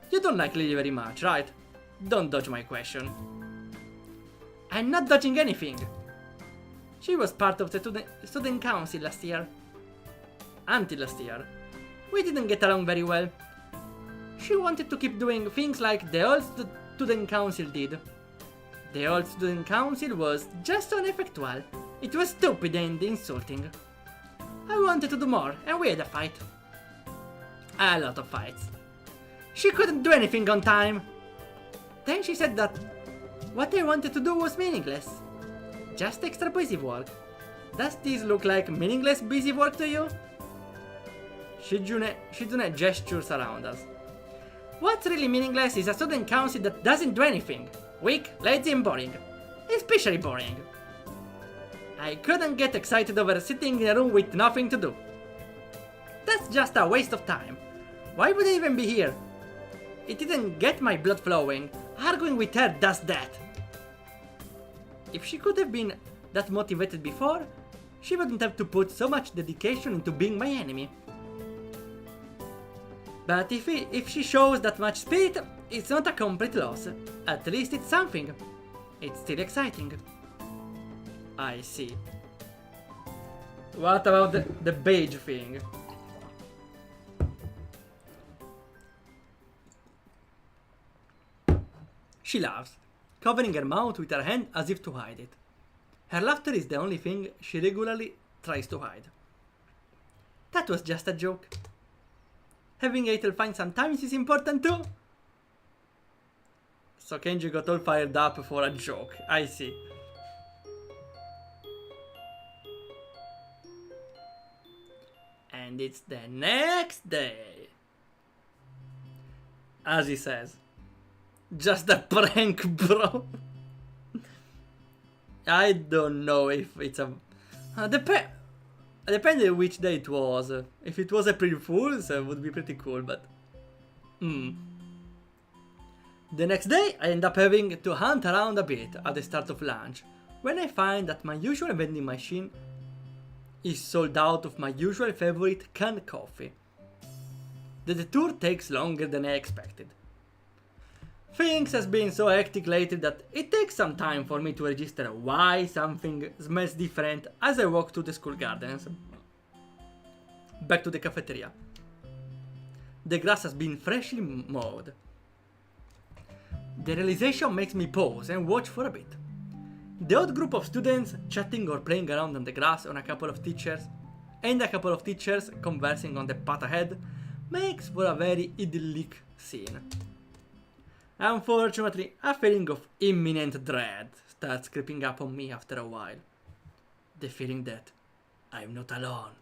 you don't like Lily very much, right? Don't dodge my question. I'm not dodging anything. She was part of the student council last year. Until last year. We didn't get along very well. She wanted to keep doing things like the old student council did. The old student council was just ineffectual. It was stupid and insulting. I wanted to do more, and we had a fight. A lot of fights. She couldn't do anything on time. Then she said that what I wanted to do was meaningless. Just extra busy work. Does this look like meaningless busy work to you? Shizune gestures around us. What's really meaningless is a student council that doesn't do anything. Weak, lazy and boring. Especially boring. I couldn't get excited over sitting in a room with nothing to do. That's just a waste of time. Why would I even be here? It didn't get my blood flowing. Arguing with her does that. If she could have been that motivated before, she wouldn't have to put so much dedication into being my enemy. But if she shows that much spirit, it's not a complete loss. At least it's something. It's still exciting. I see. What about the beige thing? She laughs, covering her mouth with her hand as if to hide it. Her laughter is the only thing she regularly tries to hide. That was just a joke. Having a little fun sometimes is important too. So Kenji got all fired up for a joke. I see. And it's the next day. As he says. Just a prank, bro. I don't know if it's a... Depending which day it was. If it was April Fool's, it would be pretty cool, but... The next day, I end up having to hunt around a bit at the start of lunch, when I find that my usual vending machine is sold out of my usual favorite canned coffee. The detour takes longer than I expected. Things has been so hectic lately that it takes some time for me to register why something smells different as I walk to the school gardens. Back to the cafeteria. The grass has been freshly mowed. The realization makes me pause and watch for a bit. The odd group of students chatting or playing around on the grass and a couple of teachers conversing on the path ahead makes for a very idyllic scene. Unfortunately, a feeling of imminent dread starts creeping up on me after a while. The feeling that I'm not alone.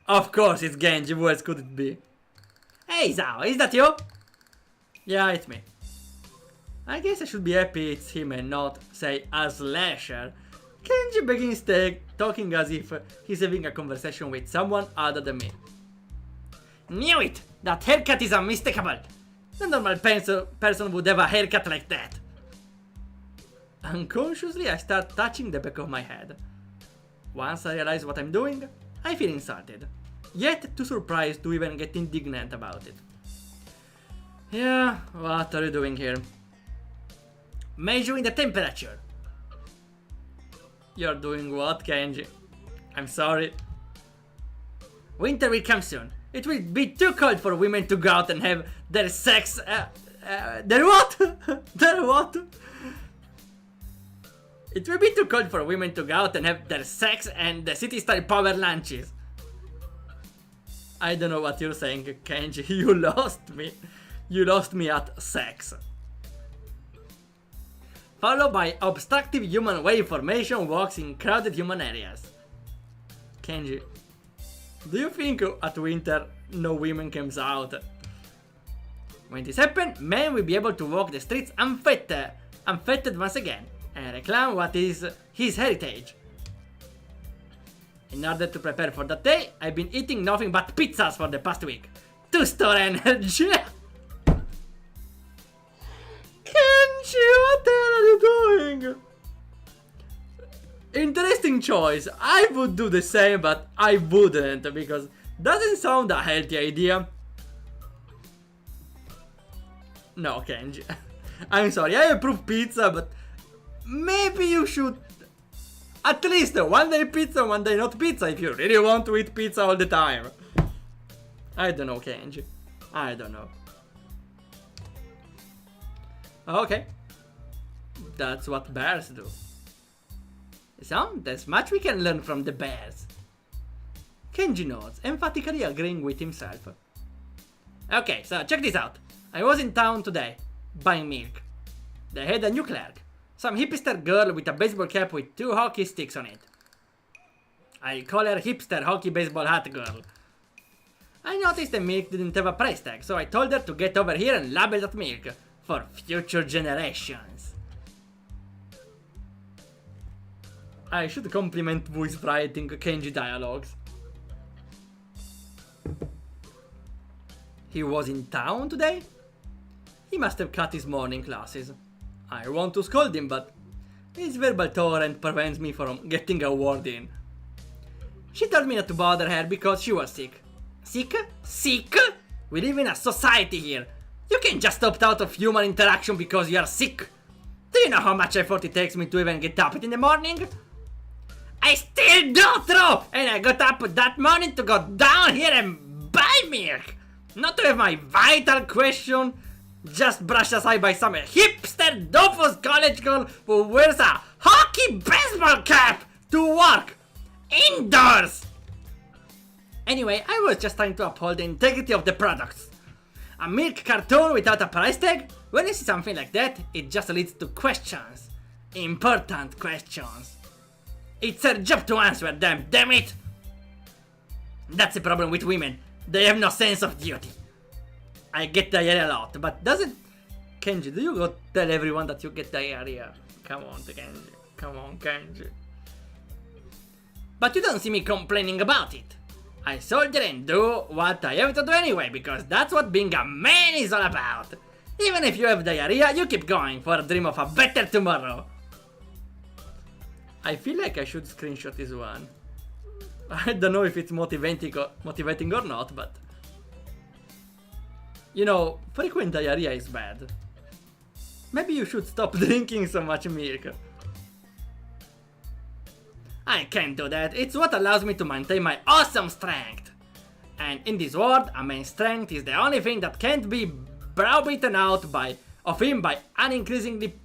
Of course it's Genji, who else could it be? Hey Zao, is that you? Yeah, it's me. I guess I should be happy it's him and not, say, a slasher. Kenji begins talking as if he's having a conversation with someone other than me. Knew it! That haircut is unmistakable! The normal person would have a haircut like that. Unconsciously, I start touching the back of my head. Once I realize what I'm doing, I feel insulted, yet too surprised to even get indignant about it. Yeah, what are you doing here? Measuring the temperature. You're doing what, Kenji? I'm sorry. Winter will come soon. It will be too cold for women to go out and have their sex. Their what? Their what? It will be too cold for women to go out and have their sex and the city-style power lunches. I don't know what you're saying, Kenji. You lost me. You lost me at sex. Followed by obstructive human wave formation walks in crowded human areas. Kenji, do you think at winter no women comes out? When this happens, men will be able to walk the streets unfettered once again and reclaim what is his heritage. In order to prepare for that day, I've been eating nothing but pizzas for the past week to store energy. Kenji, what the hell are you doing? Interesting choice. I would do the same, but I wouldn't because doesn't sound a healthy idea. No, Kenji. I'm sorry, I approve pizza, but maybe you should at least one day pizza, one day not pizza if you really want to eat pizza all the time. I don't know, Kenji. I don't know. Okay. That's what bears do. So, there's much we can learn from the bears. Kenji nods, emphatically agreeing with himself. Okay, so check this out. I was in town today, buying milk. They had a new clerk. Some hipster girl with a baseball cap with 2 hockey sticks on it. I call her hipster hockey baseball hat girl. I noticed the milk didn't have a price tag, so I told her to get over here and label that milk for future generations. I should compliment voice writing Kenji dialogues. He was in town today? He must have cut his morning classes. I want to scold him, but his verbal torrent prevents me from getting a word in. She told me not to bother her because she was sick. Sick? Sick? We live in a society here. You can't just opt out of human interaction because you are sick. Do you know how much effort it takes me to even get up in the morning? I still do, throw, and I got up that morning to go down here and buy milk. Not to have my vital question just brushed aside by some hipster dofus college girl who wears a hockey baseball cap to work indoors. Anyway, I was just trying to uphold the integrity of the products. A milk cartoon without a price tag? When you see something like that, it just leads to questions. Important questions. It's her job to answer them, damn it! That's the problem with women. They have no sense of duty. I get diarrhea a lot, but doesn't... Kenji, do you go tell everyone that you get diarrhea? Come on, Kenji. Come on, Kenji. But you don't see me complaining about it. I soldier and do what I have to do anyway, because that's what being a man is all about. Even if you have diarrhea, you keep going for a dream of a better tomorrow. I feel like I should screenshot this one. I don't know if it's motivating or not, but... You know, frequent diarrhea is bad. Maybe you should stop drinking so much milk. I can't do that, it's what allows me to maintain my awesome strength. And in this world, a man's strength is the only thing that can't be browbeaten out of him by an increasingly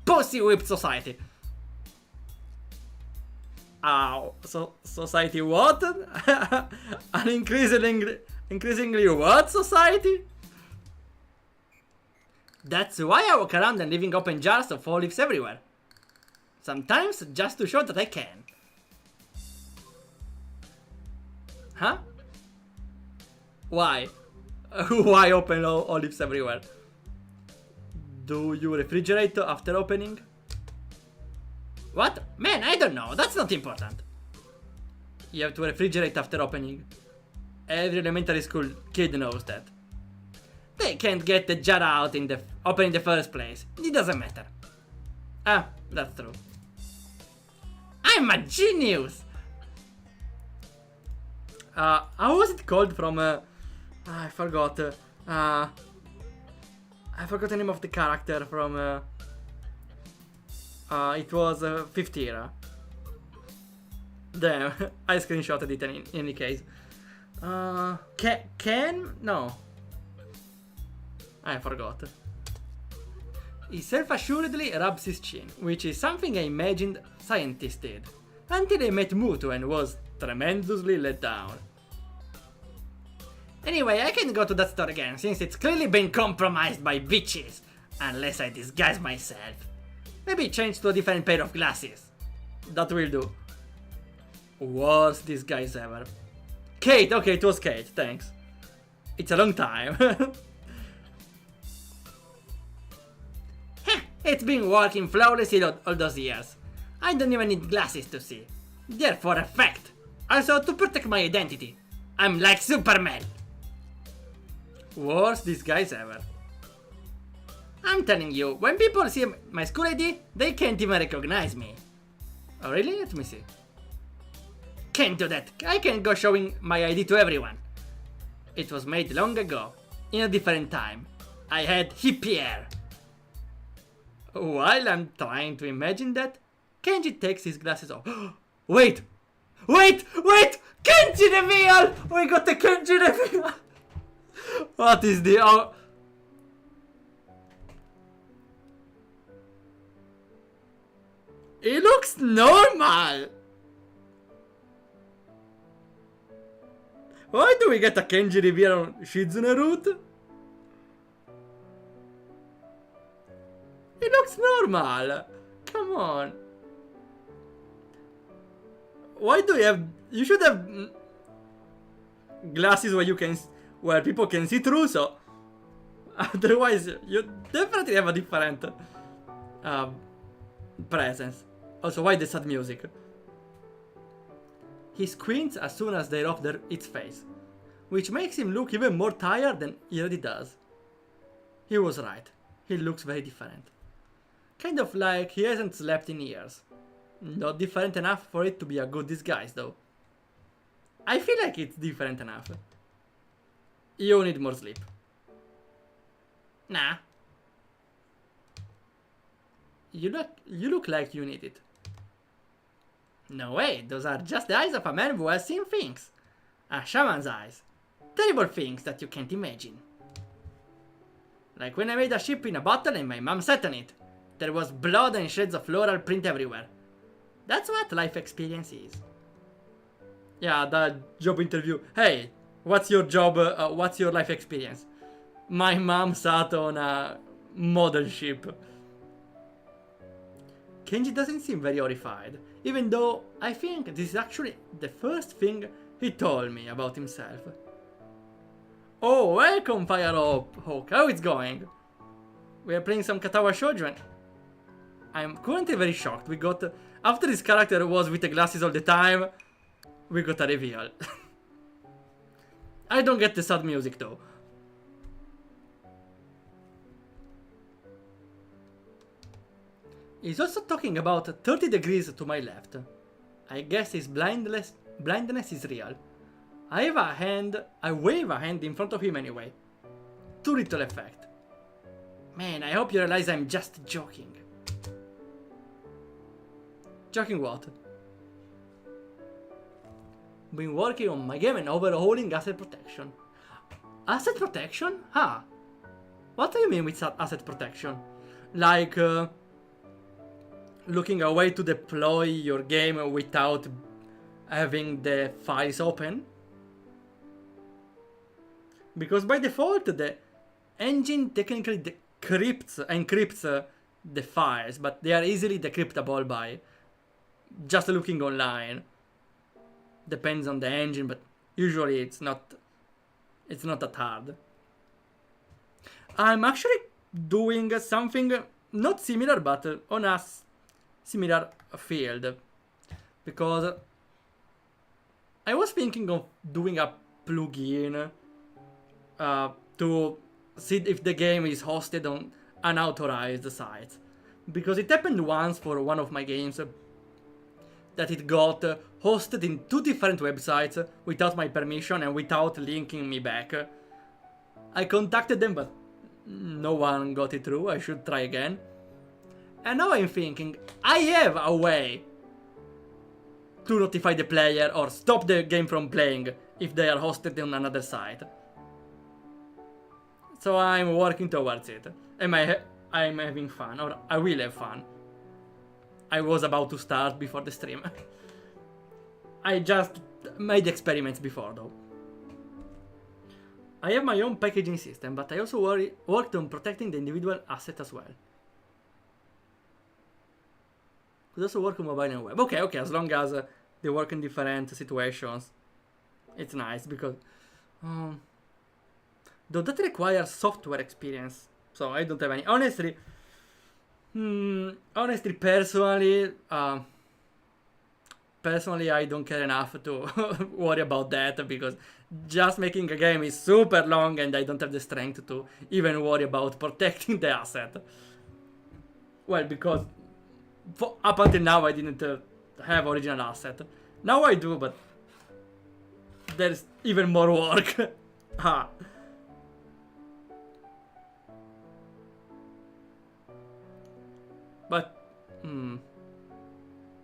pussy-whipped society. So society what? An increasingly what society? That's why I walk around and leaving open jars of olives everywhere. Sometimes just to show that I can. Huh? Why? Why open olives everywhere? Do you refrigerate after opening? What? Man, I don't know. That's not important. You have to refrigerate after opening. Every elementary school kid knows that. They can't get the jar out in the open in the first place. It doesn't matter. Ah, that's true. I'm a genius! How was it called from... I forgot. I forgot the name of the character from... it was 5th era. Damn, I screenshotted it in any case. Ken? No. I forgot. He self-assuredly rubs his chin, which is something I imagined scientists did, until I met Muto and was tremendously let down. Anyway, I can't go to that store again, since it's clearly been compromised by witches, unless I disguise myself. Maybe change to a different pair of glasses. That will do. Worst disguise ever. Kate, okay, it was Kate, thanks. It's a long time. It's been working flawlessly all those years. I don't even need glasses to see. They're for effect. Also to protect my identity. I'm like Superman. Worst disguise ever. I'm telling you, when people see my school ID, they can't even recognize me. Oh really? Let me see. Can't do that. I can't go showing my ID to everyone. It was made long ago, in a different time. I had hippie hair. While I'm trying to imagine that, Kenji takes his glasses off. Wait! Kenji reveal! We got the Kenji reveal! What is the... Oh. It looks normal! Why do we get a Kenji reveal on Shizune route? It looks normal. Come on. Why do you have... You should have glasses where people can see through, so... Otherwise, you definitely have a different presence. Also, why the sad music? He squints as soon as they're off its face, which makes him look even more tired than he already does. He was right. He looks very different. Kind of like he hasn't slept in years. Not different enough for it to be a good disguise, though. I feel like it's different enough. You need more sleep. Nah. You look like you need it. No way, those are just the eyes of a man who has seen things. A shaman's eyes. Terrible things that you can't imagine. Like when I made a ship in a bottle and my mom sat on it. There was blood and shreds of floral print everywhere. That's what life experience is. Yeah, the job interview. Hey, what's your job? What's your life experience? My mom sat on a model ship. Kenji doesn't seem very horrified, even though I think this is actually the first thing he told me about himself. Oh, welcome, Firehawk. How it's going? We are playing some Katawa Shoujo. I'm currently very shocked. We got... After this character was with the glasses all the time, we got a reveal. I don't get the sad music though. He's also talking about 30 degrees to my left. I guess his blindness is real. I wave a hand in front of him anyway. Too little effect. Man, I hope you realize I'm just joking. Joking what? Been working on my game and overhauling asset protection. Asset protection? Huh. What do you mean with asset protection? Like, looking a way to deploy your game without having the files open? Because by default, the engine technically encrypts the files, but they are easily decryptable by just looking online. Depends on the engine, but usually it's not that hard. I'm actually doing something not similar, but on a similar field. Because I was thinking of doing a plugin to see if the game is hosted on unauthorized sites. Because it happened once for one of my games that it got hosted in 2 different websites without my permission and without linking me back. I contacted them, but no one got it through. I should try again. And now I'm thinking, I have a way to notify the player or stop the game from playing if they are hosted on another site. So I'm working towards it. I'm having fun, or I will have fun. I was about to start before the stream. I just made experiments before though. I have my own packaging system, but I also worked on protecting the individual asset as well. Could also work on mobile and web. Okay, as long as they work in different situations. It's nice because... though that requires software experience. So I don't have any... Honestly, personally, I don't care enough to worry about that because just making a game is super long and I don't have the strength to even worry about protecting the asset. Well, because up until now I didn't have original asset. Now I do, but there's even more work. Ha. But,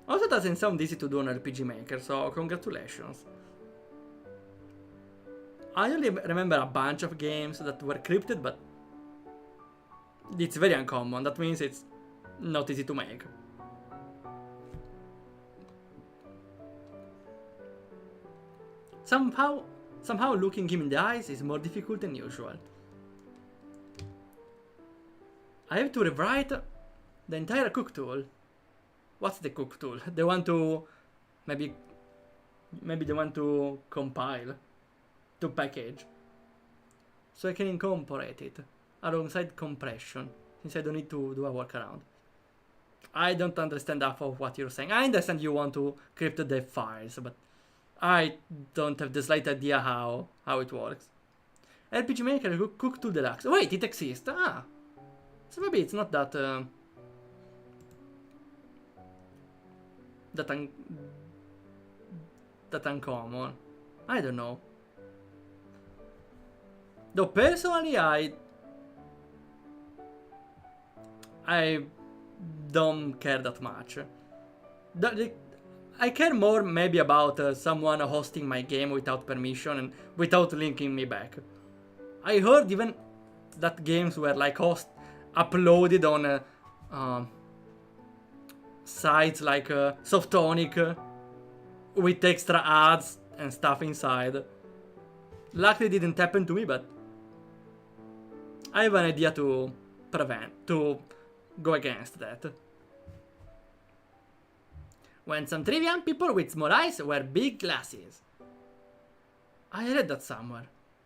also doesn't sound easy to do on RPG Maker, so congratulations. I only remember a bunch of games that were crypted, but it's very uncommon. That means it's not easy to make. Somehow looking him in the eyes is more difficult than usual. I have to rewrite the entire cook tool. What's the cook tool? They want to... Maybe they want to compile. To package. So I can incorporate it alongside compression. Since I don't need to do a workaround. I don't understand half of what you're saying. I understand you want to crypt the files, but I don't have the slight idea how it works. RPG Maker Cook Tool Deluxe. Wait, it exists. Ah. So maybe it's not that... that uncommon. I don't know. Though personally I don't care that much. I care more maybe about someone hosting my game without permission and without linking me back. I heard even that games were like uploaded on sites like Softonic with extra ads and stuff inside. Luckily it didn't happen to me, but I have an idea to go against that. When some trivial people with small eyes wear big glasses. I read that somewhere.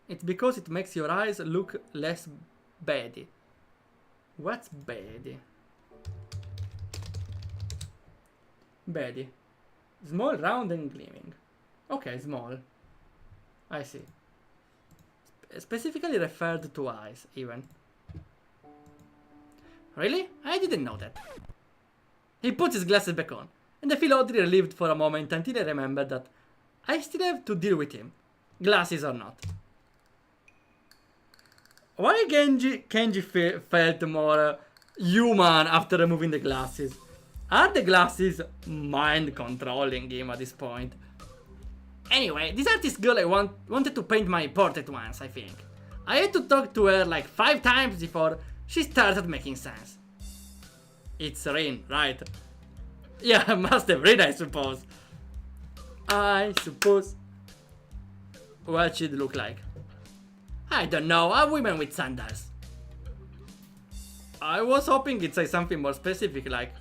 It's because it makes your eyes look less beady. What's beady? Beady. Small, round and gleaming. Okay, small. I see. Specifically referred to eyes, even. Really? I didn't know that. He puts his glasses back on, and I feel oddly relieved for a moment until I remember that I still have to deal with him, glasses or not. Why Kenji felt more human after removing the glasses? Are the glasses mind-controlling him at this point? Anyway, this artist girl I wanted to paint my portrait once, I think. I had to talk to her like 5 times before she started making sense. It's Rin, right? Yeah, must have Rin, I suppose. What should it look like? I don't know, a woman with sandals. I was hoping it'd say something more specific, like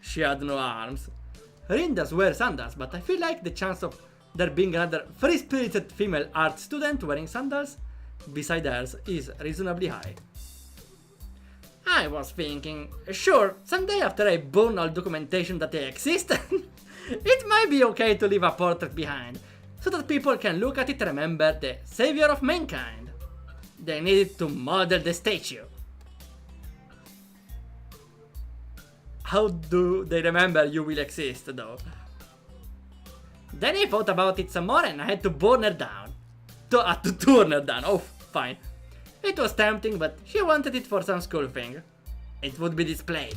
she had no arms. Rin does wear sandals, but I feel like the chance of there being another free-spirited female art student wearing sandals beside hers is reasonably high. I was thinking, sure, someday after I burn all documentation that they exist, it might be okay to leave a portrait behind, so that people can look at it and remember the savior of mankind. They needed to model the statue. How do they remember you will exist, though? Then I thought about it some more and I had to burn her down. To turn her down, oh, fine. It was tempting, but she wanted it for some school thing. It would be displayed.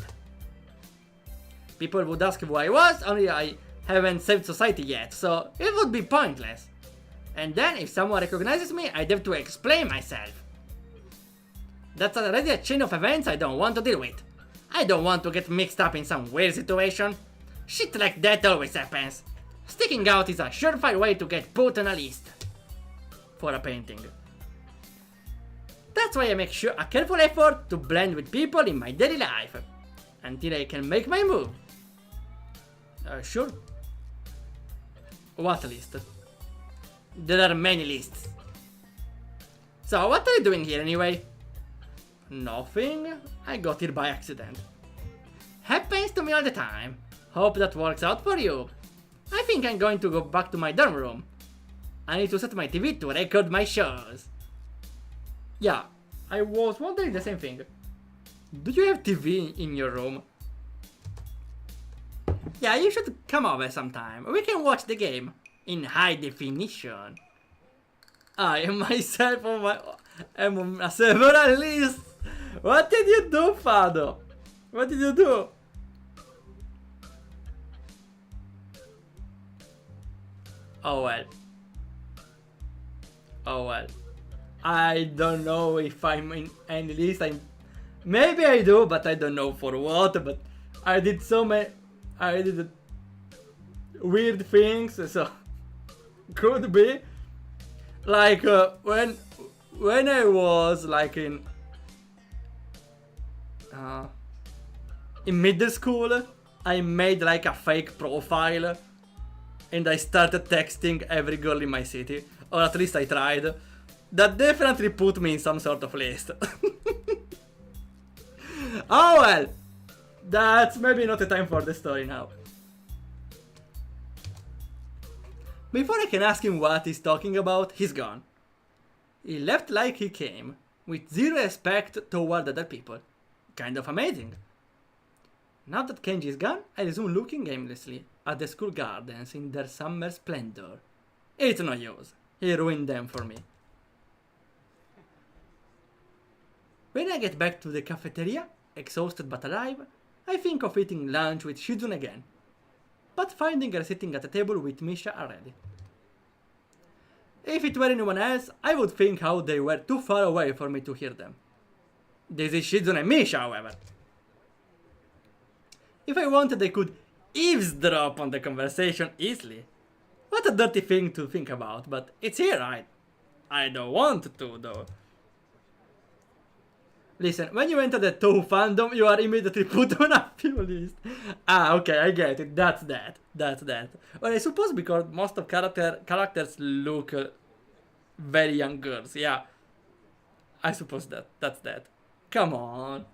People would ask who I was, only I haven't saved society yet, so it would be pointless. And then if someone recognizes me, I'd have to explain myself. That's already a chain of events I don't want to deal with. I don't want to get mixed up in some weird situation. Shit like that always happens. Sticking out is a surefire way to get put on a list. For a painting. That's why I make sure a careful effort to blend with people in my daily life. Until I can make my move. Sure. What list? There are many lists. So what are you doing here anyway? Nothing. I got here by accident. Happens to me all the time. Hope that works out for you. I think I'm going to go back to my dorm room. I need to set my TV to record my shows. Yeah, I was wondering the same thing. Do you have TV in your room? Yeah, you should come over sometime. We can watch the game in high definition. I myself am on several lists. What did you do, Fado? What did you do? Oh well. Oh well. I don't know if I'm in any list. Maybe I do, but I don't know for what. But I did weird things, so could be like when I was like in middle school, I made like a fake profile and I started texting every girl in my city, or at least I tried. That definitely put me in some sort of list. Oh well, that's maybe not the time for the story now. Before I can ask him what he's talking about, he's gone. He left like he came, with zero respect toward other people. Kind of amazing. Now that Kenji is gone, I resume looking aimlessly at the school gardens in their summer splendor. It's no use. He ruined them for me. When I get back to the cafeteria, exhausted but alive, I think of eating lunch with Shizune again, but finding her sitting at a table with Misha already. If it were anyone else, I would think how they were too far away for me to hear them. This is Shizune and Misha, however. If I wanted, I could eavesdrop on the conversation easily. What a dirty thing to think about, but it's here, I don't want to, though. Listen, when you enter the Touhou fandom, you are immediately put on a few list. Ah, okay, I get it. That's that. Well, I suppose because most of characters look very young girls. Yeah, I suppose that's that. Come on,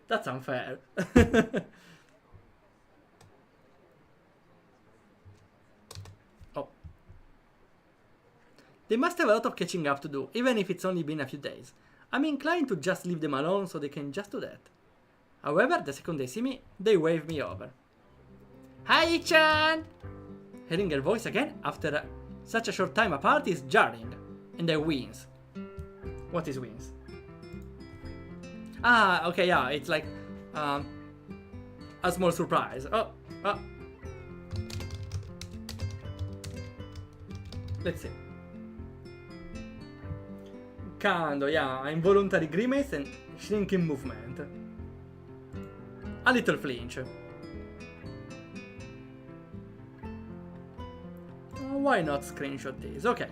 that's unfair. Oh, they must have a lot of catching up to do, even if it's only been a few days. I'm inclined to just leave them alone so they can just do that. However, the second they see me, they wave me over. Hi, Chan! Hearing her voice again after such a short time apart is jarring, and I wins. What is wins? Ah, okay, yeah, it's like a small surprise. Oh. Let's see. Kando, yeah, involuntary grimace and shrinking movement. A little flinch. Why not screenshot this? Okay.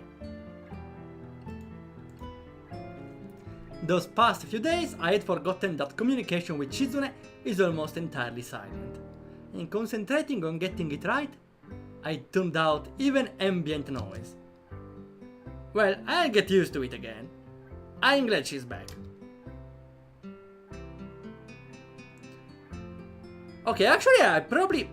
Those past few days, I had forgotten that communication with Shizune is almost entirely silent. In concentrating on getting it right, I tuned out even ambient noise. Well, I'll get used to it again. I'm glad she's back. Okay, actually, I probably...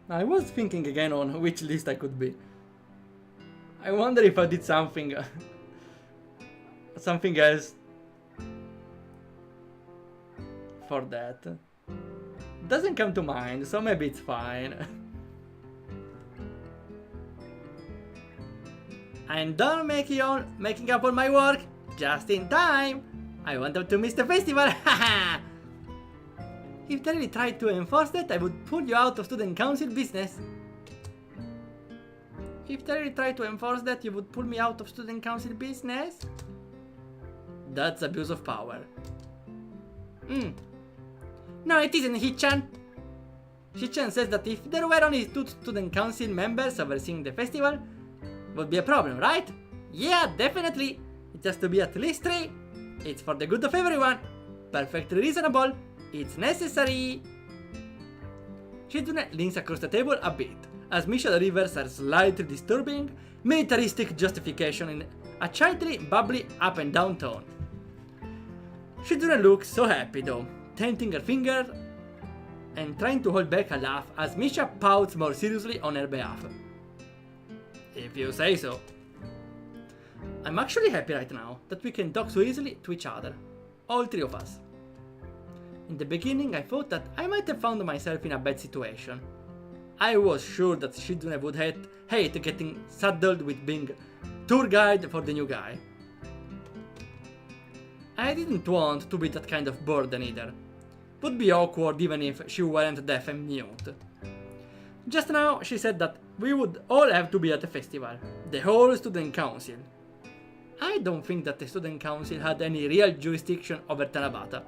I was thinking again on which list I could be. I wonder if I did something... something else... for that. Doesn't come to mind, so maybe it's fine. I'm done making up all my work, just in time. I wanted to miss the festival, haha! If they really tried to enforce that, I would pull you out of student council business. If they really tried to enforce that, you would pull me out of student council business? That's abuse of power. No, it isn't, Hichan. Hichan says that if there were only 2 student council members overseeing the festival, would be a problem, right? Yeah, definitely. It has to be at least 3. It's for the good of everyone. Perfectly reasonable. It's necessary. Shizune leans across the table a bit, as Misha delivers her slightly disturbing, militaristic justification in a childly, bubbly up and down tone. Shizune looks so happy though, tenting her finger and trying to hold back a laugh as Misha pouts more seriously on her behalf. If you say so. I'm actually happy right now that we can talk so easily to each other, all 3 of us. In the beginning I thought that I might have found myself in a bad situation. I was sure that Shizune would hate getting saddled with being tour guide for the new guy. I didn't want to be that kind of burden either. Would be awkward even if she weren't deaf and mute. Just now she said that we would all have to be at the festival, the whole student council. I don't think that the student council had any real jurisdiction over Tanabata.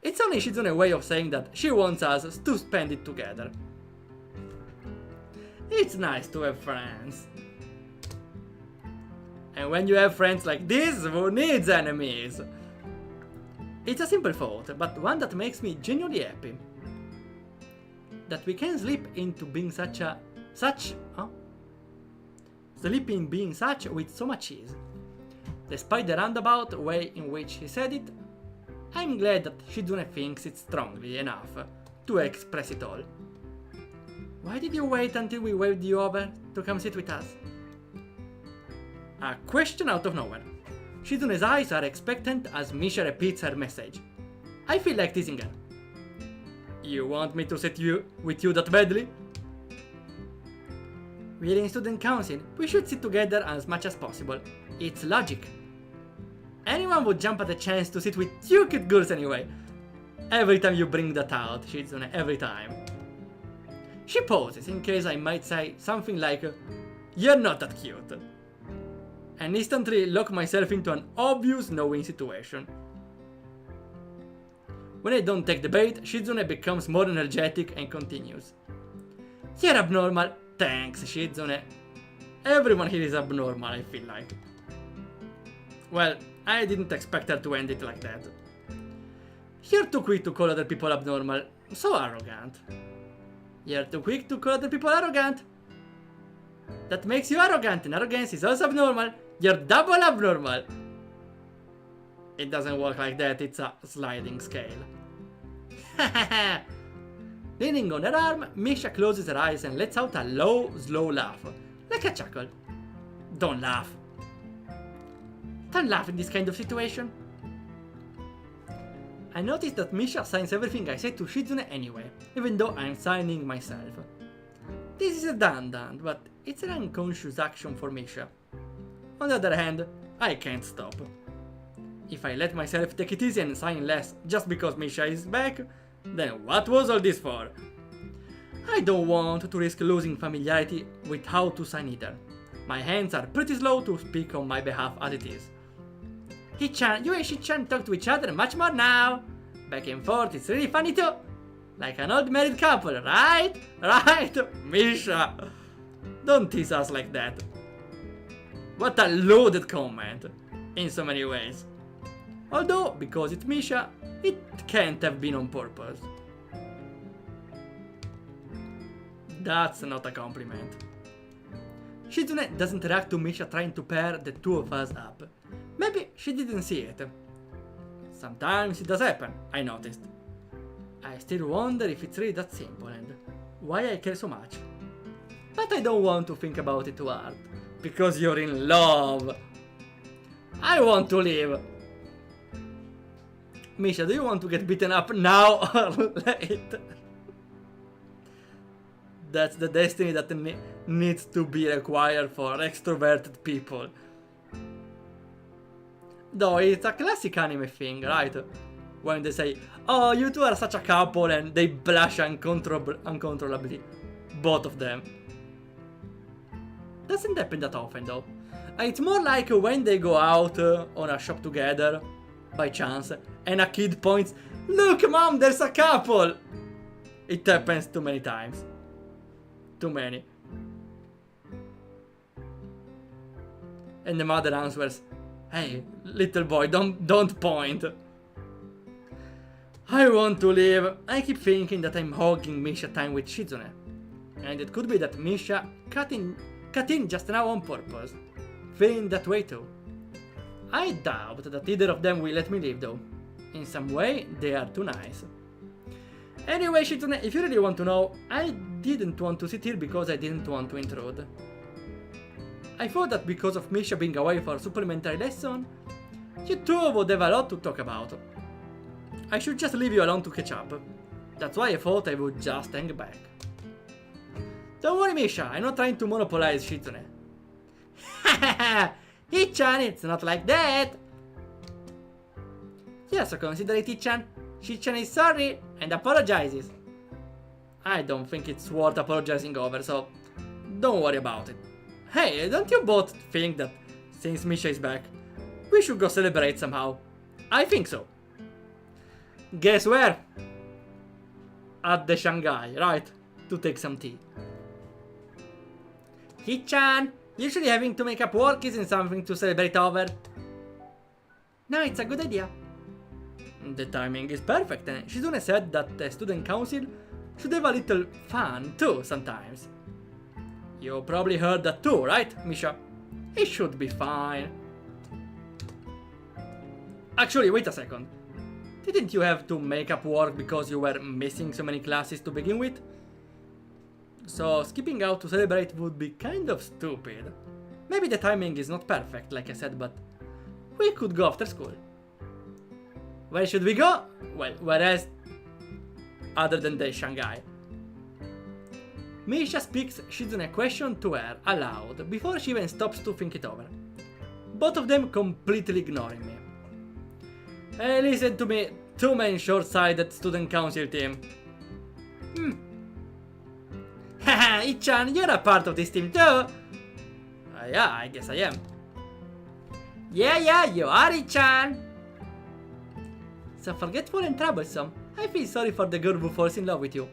It's only Shizune's way of saying that she wants us to spend it together. It's nice to have friends. And when you have friends like this, who needs enemies? It's a simple thought, but one that makes me genuinely happy. That we can slip into being sleeping being such with so much ease. Despite the roundabout way in which he said it, I'm glad that Shizune thinks it strongly enough to express it all. Why did you wait until we waved you over to come sit with us? A question out of nowhere. Shizune's eyes are expectant as Misha repeats her message. I feel like teasing her. You want me to sit with you that badly? We're in student council. We should sit together as much as possible. It's logic. Anyone would jump at the chance to sit with you cute girls anyway. Every time you bring that out, Shizune, every time. She pauses in case I might say something like, you're not that cute. And instantly lock myself into an obvious no-win situation. When I don't take the bait, Shizune becomes more energetic and continues. You're abnormal. Thanks, Shizune. Everyone here is abnormal, I feel like. Well, I didn't expect her to end it like that. You're too quick to call other people abnormal. So arrogant. You're too quick to call other people arrogant. That makes you arrogant, and arrogance is also abnormal. You're double abnormal. It doesn't work like that, it's a sliding scale. Leaning on her arm, Misha closes her eyes and lets out a low, slow laugh. Like a chuckle. Don't laugh. Don't laugh in this kind of situation. I notice that Misha signs everything I say to Shizune anyway, even though I'm signing myself. This is redundant, but it's an unconscious action for Misha. On the other hand, I can't stop. If I let myself take it easy and sign less just because Misha is back, then what was all this for? I don't want to risk losing familiarity with how to sign either. My hands are pretty slow to speak on my behalf as it is. Hichan, you and Shichan talk to each other much more now. Back and forth, it's really funny too. Like an old married couple, right? Right, Misha. Don't tease us like that. What a loaded comment, in so many ways. Although, because it's Misha, it can't have been on purpose. That's not a compliment. Shizune doesn't react to Misha trying to pair the 2 of us up. Maybe she didn't see it. Sometimes it does happen, I noticed. I still wonder if it's really that simple and why I care so much. But I don't want to think about it too hard. Because you're in love. I want to leave. Misha, do you want to get beaten up now or later? That's the destiny that needs to be required for extroverted people. Though it's a classic anime thing, right? When they say, oh, you two are such a couple, and they blush uncontrollably. Both of them. Doesn't happen that often though. It's more like when they go out on a shop together, by chance, and a kid points, look mom, there's a couple! It happens too many times. Too many. And the mother answers, hey, little boy, don't point. I want to leave. I keep thinking that I'm hogging Misha time with Shizune. And it could be that Misha cut in just now on purpose. Feeling that way too. I doubt that either of them will let me leave though. In some way, they are too nice. Anyway, Shizune, if you really want to know, I didn't want to sit here because I didn't want to intrude. I thought that because of Misha being away for a supplementary lesson, you two would have a lot to talk about. I should just leave you alone to catch up. That's why I thought I would just hang back. Don't worry, Misha, I'm not trying to monopolize Shizune. Hahaha! Hichan, it's not like that! Yes, so consider it, Hichan. Hichan is sorry and apologizes. I don't think it's worth apologizing over, so don't worry about it. Hey, don't you both think that since Misha is back, we should go celebrate somehow? I think so. Guess where? At the Shanghai, right? To take some tea. Hichan, usually having to make up work isn't something to celebrate over. No, it's a good idea. The timing is perfect, and Shizune said that the student council should have a little fun too sometimes. You probably heard that too, right, Misha? It should be fine. Actually, wait a second. Didn't you have to make up work because you were missing so many classes to begin with? So skipping out to celebrate would be kind of stupid. Maybe the timing is not perfect, like I said, but we could go after school. Where should we go? Well, where else other than the Shanghai? Misha speaks Shizune question to her aloud before she even stops to think it over. Both of them completely ignoring me. Hey, listen to me, two men short-sighted student council team. Haha, Ichan, you're a part of this team too! Yeah, I guess I am. Yeah, you are, Ichan! So forgetful and troublesome. I feel sorry for the girl who falls in love with you.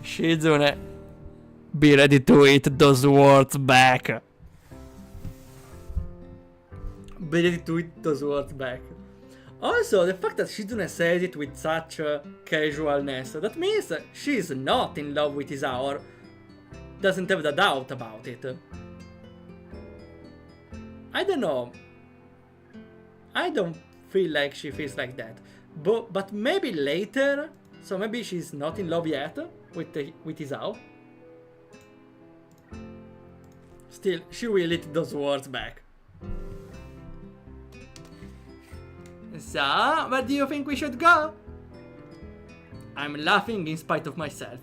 Shizune, be ready to eat those words back. Be ready to eat those words back. Also, the fact that Shizune says it with such casualness, that means she's not in love with Isao, doesn't have the doubt about it. I don't know. I don't feel like she feels like that. But maybe later, so maybe she's not in love yet with Isao. Still, she will eat those words back. So, where do you think we should go? I'm laughing in spite of myself,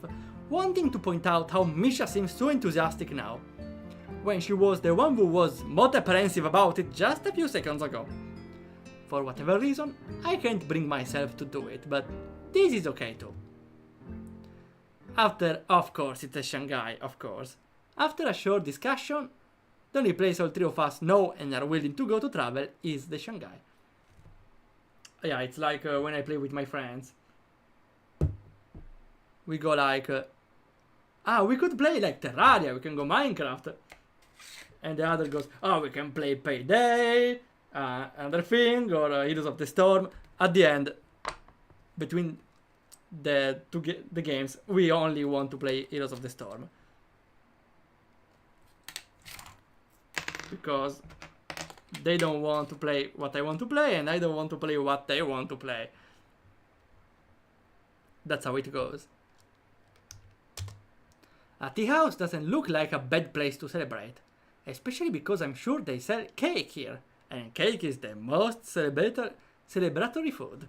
wanting to point out how Misha seems so enthusiastic now, when she was the one who was more apprehensive about it just a few seconds ago. For whatever reason, I can't bring myself to do it, but this is okay too. Of course, it's a Shanghai, of course. After a short discussion, the only place all three of us know and are willing to go to travel is the Shanghai. Yeah, it's like when I play with my friends. We go like... we could play like Terraria, we can go Minecraft. And the other goes, we can play Payday, another thing, or Heroes of the Storm. At the end, between the games, we only want to play Heroes of the Storm. Because They don't want to play what I want to play, and I don't want to play what they want to play. That's how it goes. A tea house doesn't look like a bad place to celebrate. Especially because I'm sure they sell cake here. And cake is the most celebratory food.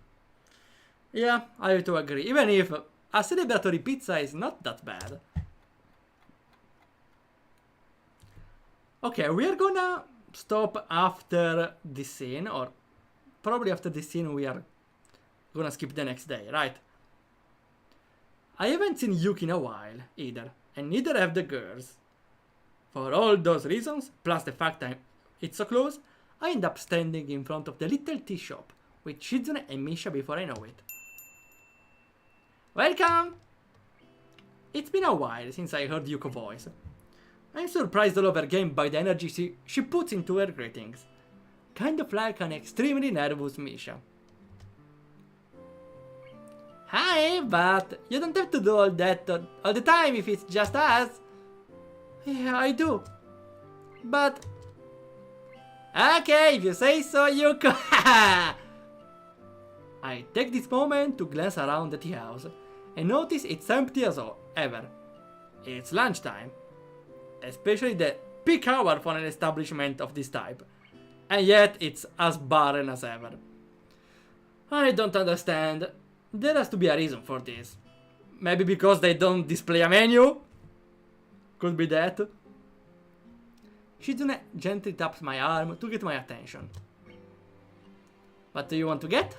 Yeah, I have to agree. Even if a celebratory pizza is not that bad. Okay, we are gonna stop after this scene. Or probably after this scene we are gonna skip the next day, right? I haven't seen Yuki in a while, either. And neither have the girls. For all those reasons, plus the fact that it's so close, I end up standing in front of the little tea shop with Shizune and Misha before I know it. Welcome! It's been a while since I heard Yuko's voice. I'm surprised all over again by the energy she puts into her greetings. Kind of like an extremely nervous Misha. Hi, but you don't have to do all that all the time if it's just us. Yeah, I do. But... Okay, if you say so, Yuko. I take this moment to glance around the tea house and notice it's empty as ever. It's lunchtime. Especially the peak hour for an establishment of this type. And yet it's as barren as ever. I don't understand. There has to be a reason for this. Maybe because they don't display a menu? Could be that. Shizune gently taps my arm to get my attention. What do you want to get?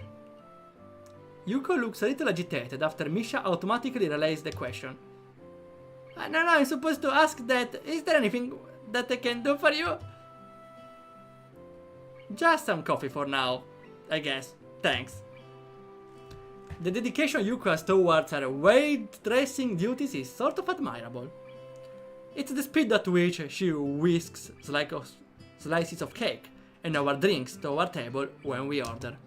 Yuko looks a little agitated after Misha automatically relays the question. No, I'm supposed to ask that. Is there anything that I can do for you? Just some coffee for now, I guess. Thanks. The dedication Yuko has towards her weight dressing duties is sort of admirable. It's the speed at which she whisks slices of cake and our drinks to our table when we order.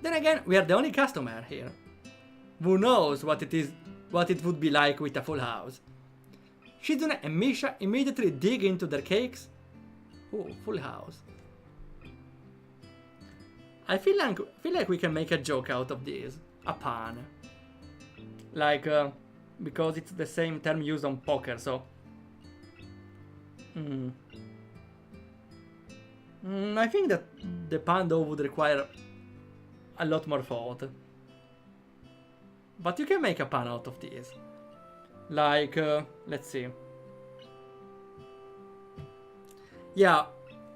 Then again, we are the only customer here. Who knows what it would be like with a full house. Shizune and Misha immediately dig into their cakes. Ooh, full house. I feel like we can make a joke out of this. A pun. Like, because it's the same term used on poker, so... I think that the pun though would require a lot more thought. But you can make a pun out of this. Like, let's see. Yeah,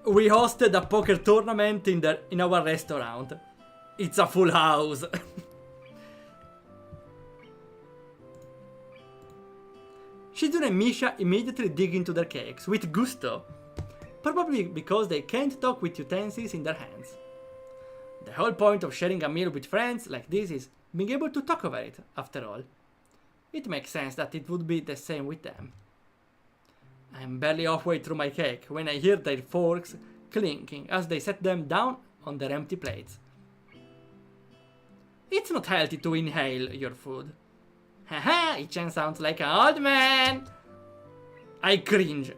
we hosted a poker tournament in our restaurant. It's a full house. Shizune and Misha immediately dig into their cakes, with gusto. Probably because they can't talk with utensils in their hands. The whole point of sharing a meal with friends like this is being able to talk over it, after all. It makes sense that it would be the same with them. I'm barely halfway through my cake when I hear their forks clinking as they set them down on their empty plates. It's not healthy to inhale your food. Haha, Ichan sounds like an old man! I cringe.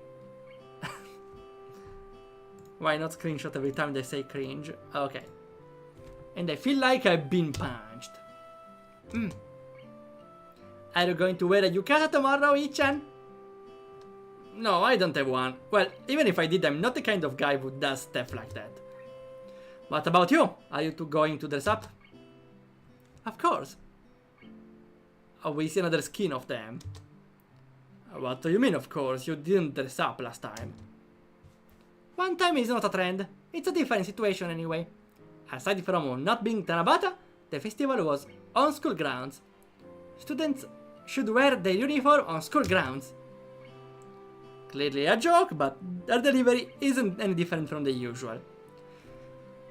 Why not screenshot every time they say cringe? Okay. And I feel like I've been punched. Are you going to wear a yukata tomorrow, Ichan? No, I don't have one. Well, even if I did, I'm not the kind of guy who does stuff like that. What about you? Are you two going to dress up? Of course. Oh, we see another skin of them. What do you mean, of course? You didn't dress up last time. One time is not a trend. It's a different situation anyway. Aside from not being Tanabata, the festival was on school grounds. Students should wear their uniform on school grounds. Clearly a joke, but their delivery isn't any different from the usual.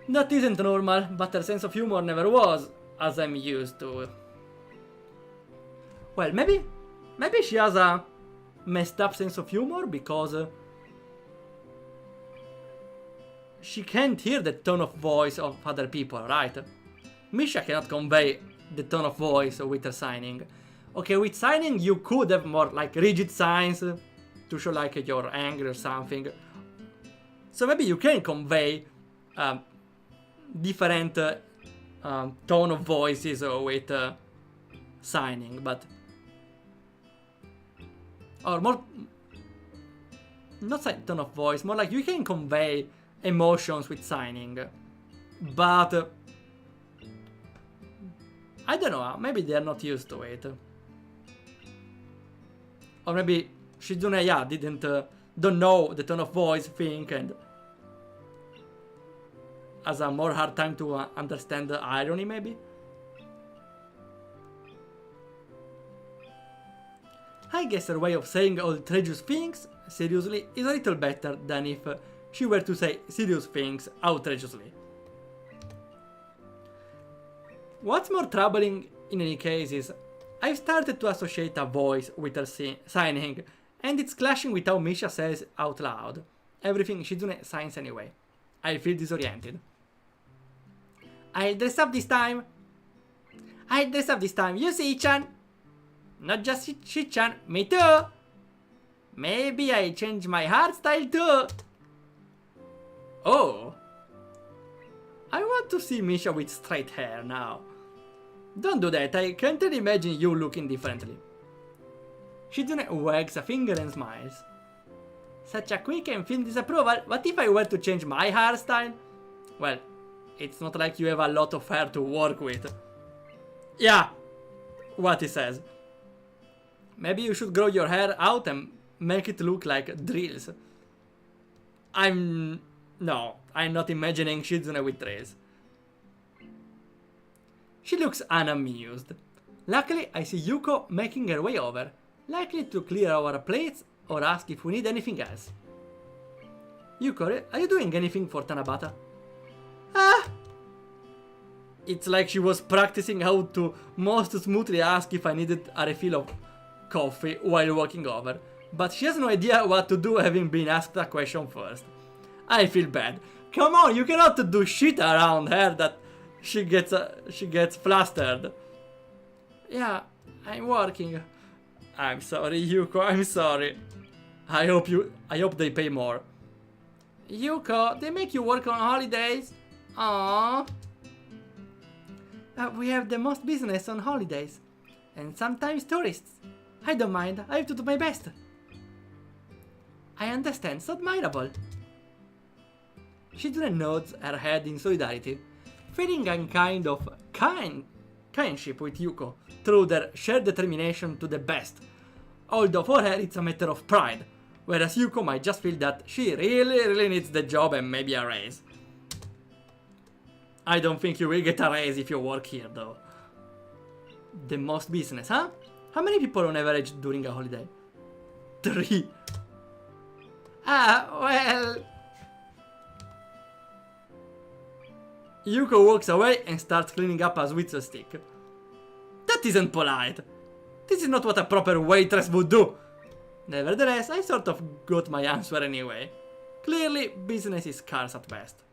That isn't normal, but her sense of humor never was, as I'm used to. Well, maybe she has a messed up sense of humor because she can't hear the tone of voice of other people, right? Misha cannot convey the tone of voice with her signing. Okay, with signing you could have more like rigid signs to show like you're angry or something. So maybe you can convey different tone of voices with signing, but or more, not tone of voice, more like you can convey emotions with signing, but I don't know, maybe they're not used to it. Or maybe Shizune, yeah, don't know the tone of voice thing and has a more hard time to understand the irony, maybe? I guess her way of saying outrageous things seriously is a little better than if she were to say serious things outrageously. What's more troubling in any case is I've started to associate a voice with her signing, and it's clashing with how Misha says out loud everything Shizune signs anyway. I feel disoriented. I'll dress up this time. You see, Chan. Not just Shi-chan, me too. Maybe I change my hairstyle too. Oh. I want to see Misha with straight hair now. Don't do that, I can't really imagine you looking differently. Shizune wags a finger and smiles. Such a quick and firm disapproval, what if I were to change my hairstyle? Well, it's not like you have a lot of hair to work with. Yeah, what he says. Maybe you should grow your hair out and make it look like drills. I'm not imagining Shizune with drills. She looks unamused. Luckily, I see Yuko making her way over, likely to clear our plates or ask if we need anything else. Yuko, are you doing anything for Tanabata? Ah! It's like she was practicing how to most smoothly ask if I needed a refill of coffee while walking over, but she has no idea what to do having been asked a question first. I feel bad. Come on, you cannot do shit around her that she gets flustered. Yeah, I'm working. I'm sorry, Yuko, I'm sorry. I hope they pay more. Yuko, they make you work on holidays? Aww. We have the most business on holidays. And sometimes tourists. I don't mind, I have to do my best. I understand, so admirable. Shizune nods her head in solidarity, feeling a kind of kindship with Yuko through their shared determination to the best, although for her it's a matter of pride, whereas Yuko might just feel that she really needs the job and maybe a raise. I don't think you will get a raise if you work here though. The most business, huh? How many people on average during a holiday? 3. Ah, well... Yuko walks away and starts cleaning up a sweet stick. That isn't polite. This is not what a proper waitress would do. Nevertheless, I sort of got my answer anyway. Clearly, business is scarce at best.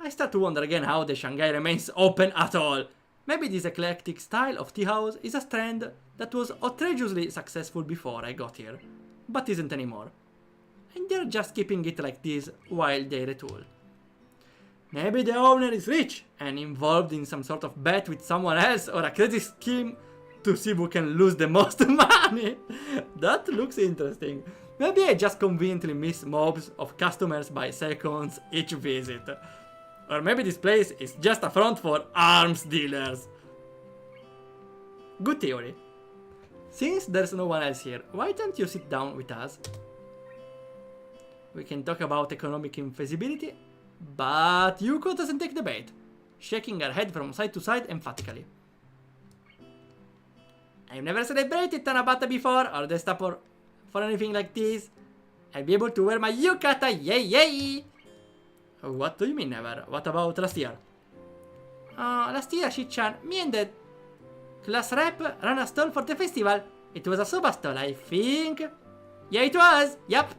I start to wonder again how the Shanghai remains open at all. Maybe this eclectic style of tea house is a trend that was outrageously successful before I got here, but isn't anymore. And they're just keeping it like this while they retool. Maybe the owner is rich and involved in some sort of bet with someone else or a crazy scheme to see who can lose the most money. That looks interesting. Maybe I just conveniently miss mobs of customers by seconds each visit. Or maybe this place is just a front for arms dealers. Good theory. Since there's no one else here, why don't you sit down with us? We can talk about economic infeasibility, but Yuko doesn't take the bait, shaking her head from side to side emphatically. I've never celebrated Tanabata before or dressed up for anything like this. I'll be able to wear my yukata, yay yay! What do you mean never? What about last year? Last year, Shi-chan, me and the class rep ran a stall for the festival. It was a soba stall, I think. Yeah, it was. Yep.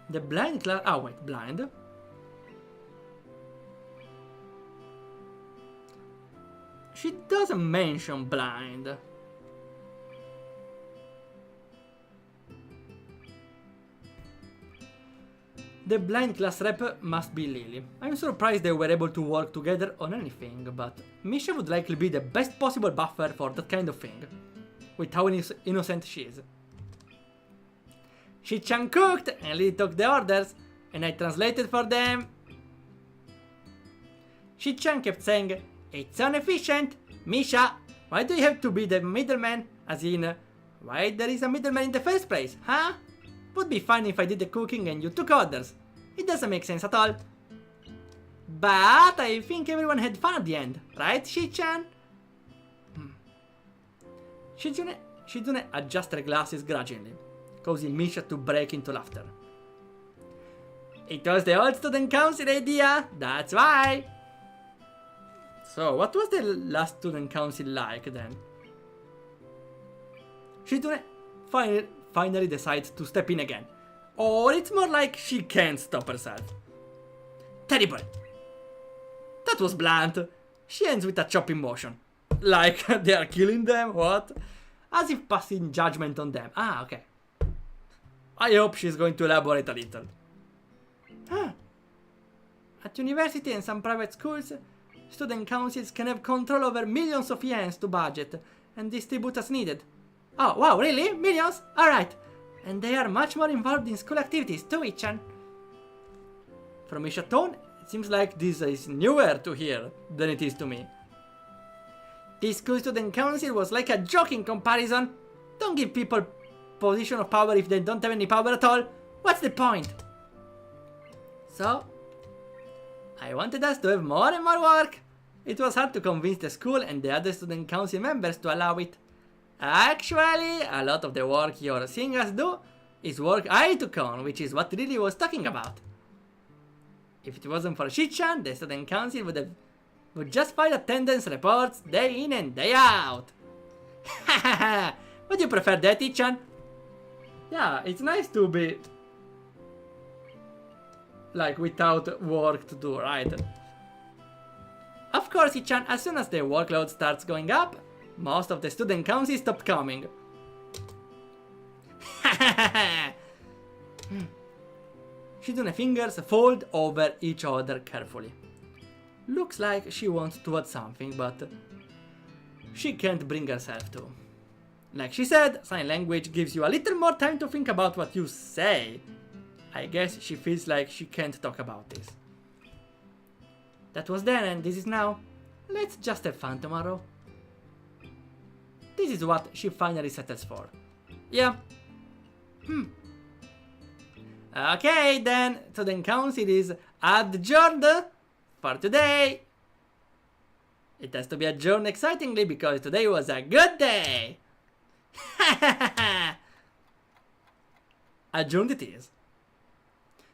The blind class... Oh, wait, blind? She doesn't mention blind. The blind class rep must be Lily. I'm surprised they were able to work together on anything, but Misha would likely be the best possible buffer for that kind of thing, with how innocent she is. Shi-chan cooked, and Lily took the orders, and I translated for them. Shi-chan kept saying, "It's inefficient! Misha, why do you have to be the middleman? As in, why there is a middleman in the first place, huh? Would be fine if I did the cooking and you took orders. It doesn't make sense at all." But I think everyone had fun at the end, right, Shi-chan? Shizune adjusted her glasses grudgingly, causing Misha to break into laughter. "It was the old student council idea, that's why." So, what was the last student council like then? Shizune finally decides to step in again. Or it's more like she can't stop herself. "Terrible." That was blunt. She ends with a chopping motion. Like they are killing them, what? As if passing judgment on them. Ah, okay. I hope she's going to elaborate a little. At university and some private schools, student councils can have control over millions of yens to budget and distribute as needed. Oh, wow, really? Millions? Alright. And they are much more involved in school activities too, Ichan. From Misha's tone, it seems like this is newer to hear than it is to me. This school student council was like a joke in comparison. Don't give people position of power if they don't have any power at all. What's the point? So, I wanted us to have more and more work. It was hard to convince the school and the other student council members to allow it. Actually, a lot of the work you're seeing us do is work I took on, which is what Lily was talking about. If it wasn't for Shi-chan, the student council would just file attendance reports day in and day out. Would you prefer that, Ichan? Yeah, it's nice to be like without work to do, right? Of course, Ichan, as soon as the workload starts going up, most of the student council stopped coming. Shizune's fingers fold over each other carefully. Looks like she wants to add something, but she can't bring herself to. Like she said, sign language gives you a little more time to think about what you say. I guess she feels like she can't talk about this. That was then and this is now. Let's just have fun tomorrow. This is what she finally settles for. Yeah. Okay then, student council is adjourned for today. It has to be adjourned excitingly because today was a good day. Adjourned it is.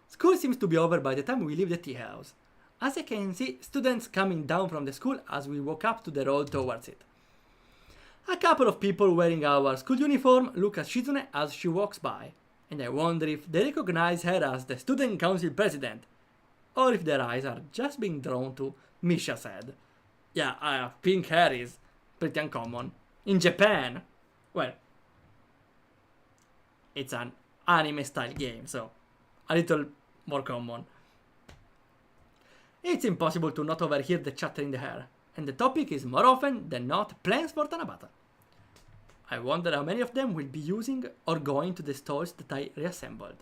School seems to be over by the time we leave the tea house. As I can see students coming down from the school as we walk up to the road towards it. A couple of people wearing our school uniform look at Shizune as she walks by, and I wonder if they recognize her as the student council president, or if their eyes are just being drawn to Misha's head. Yeah, pink hair is pretty uncommon. In Japan, well, it's an anime style game, so a little more common. It's impossible to not overhear the chatter in the air, and the topic is more often than not plans for Tanabata. I wonder how many of them will be using or going to the stalls that I reassembled.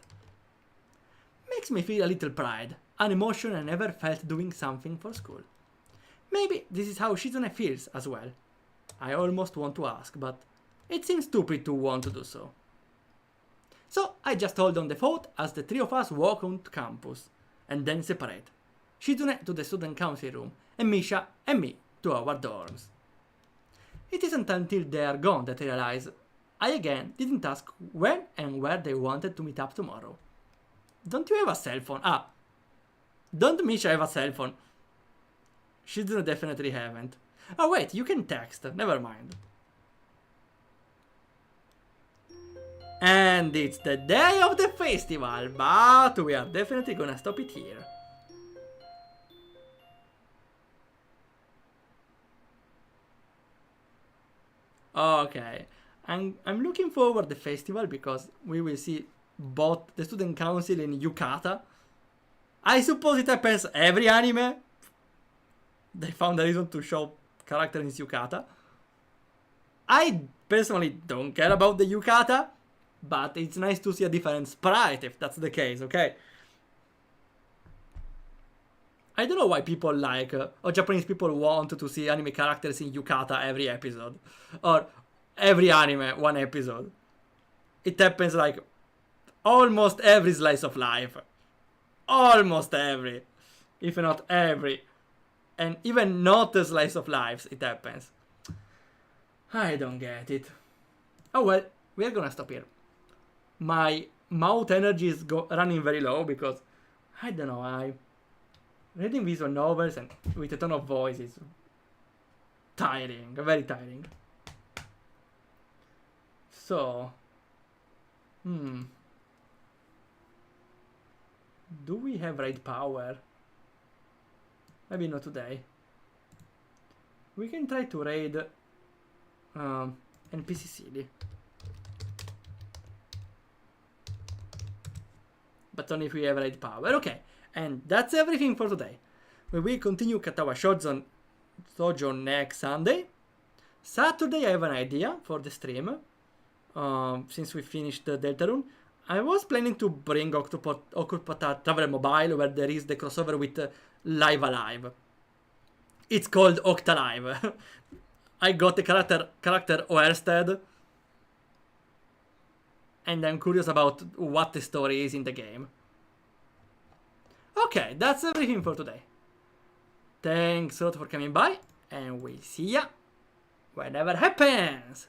Makes me feel a little pride, an emotion I never felt doing something for school. Maybe this is how Shizune feels as well. I almost want to ask, but it seems stupid to want to do so. So I just hold on the thought as the three of us walk onto campus, and then separate. Shizune to the student council room, and Misha and me to our dorms. It isn't until they are gone that I realize I again didn't ask when and where they wanted to meet up tomorrow. Don't you have a cell phone? Don't Misha have a cell phone? Shizune definitely haven't. Oh wait, you can text, never mind. And it's the day of the festival, but we are definitely gonna stop it here. Okay, I'm looking forward to the festival because we will see both the student council in Yukata I suppose it happens every anime. They found a reason to show character in yukata. I personally don't care about the yukata, but it's nice to see a different sprite if that's the case, okay? I don't know why people like, or Japanese people want to see anime characters in yukata every episode. Or every anime, one episode. It happens like almost every slice of life. Almost every. If not every. And even not a slice of lives, it happens. I don't get it. Oh well, we're gonna stop here. My mouth energy is running very low because, I don't know, reading visual novels and with a ton of voice is tiring, very tiring. So, do we have raid power? Maybe not today. We can try to raid NPC City. But only if we have raid power. Okay, and that's everything for today. We will continue Katawa Shoujo next Sunday. Saturday I have an idea for the stream. Since we finished the Deltarune. I was planning to bring Octopath Traveler Mobile, where there is the crossover with Live Alive. It's called Octalive. I got the character Oersted, and I'm curious about what the story is in the game. Okay, that's everything for today. Thanks a lot for coming by, and we'll see ya whenever happens.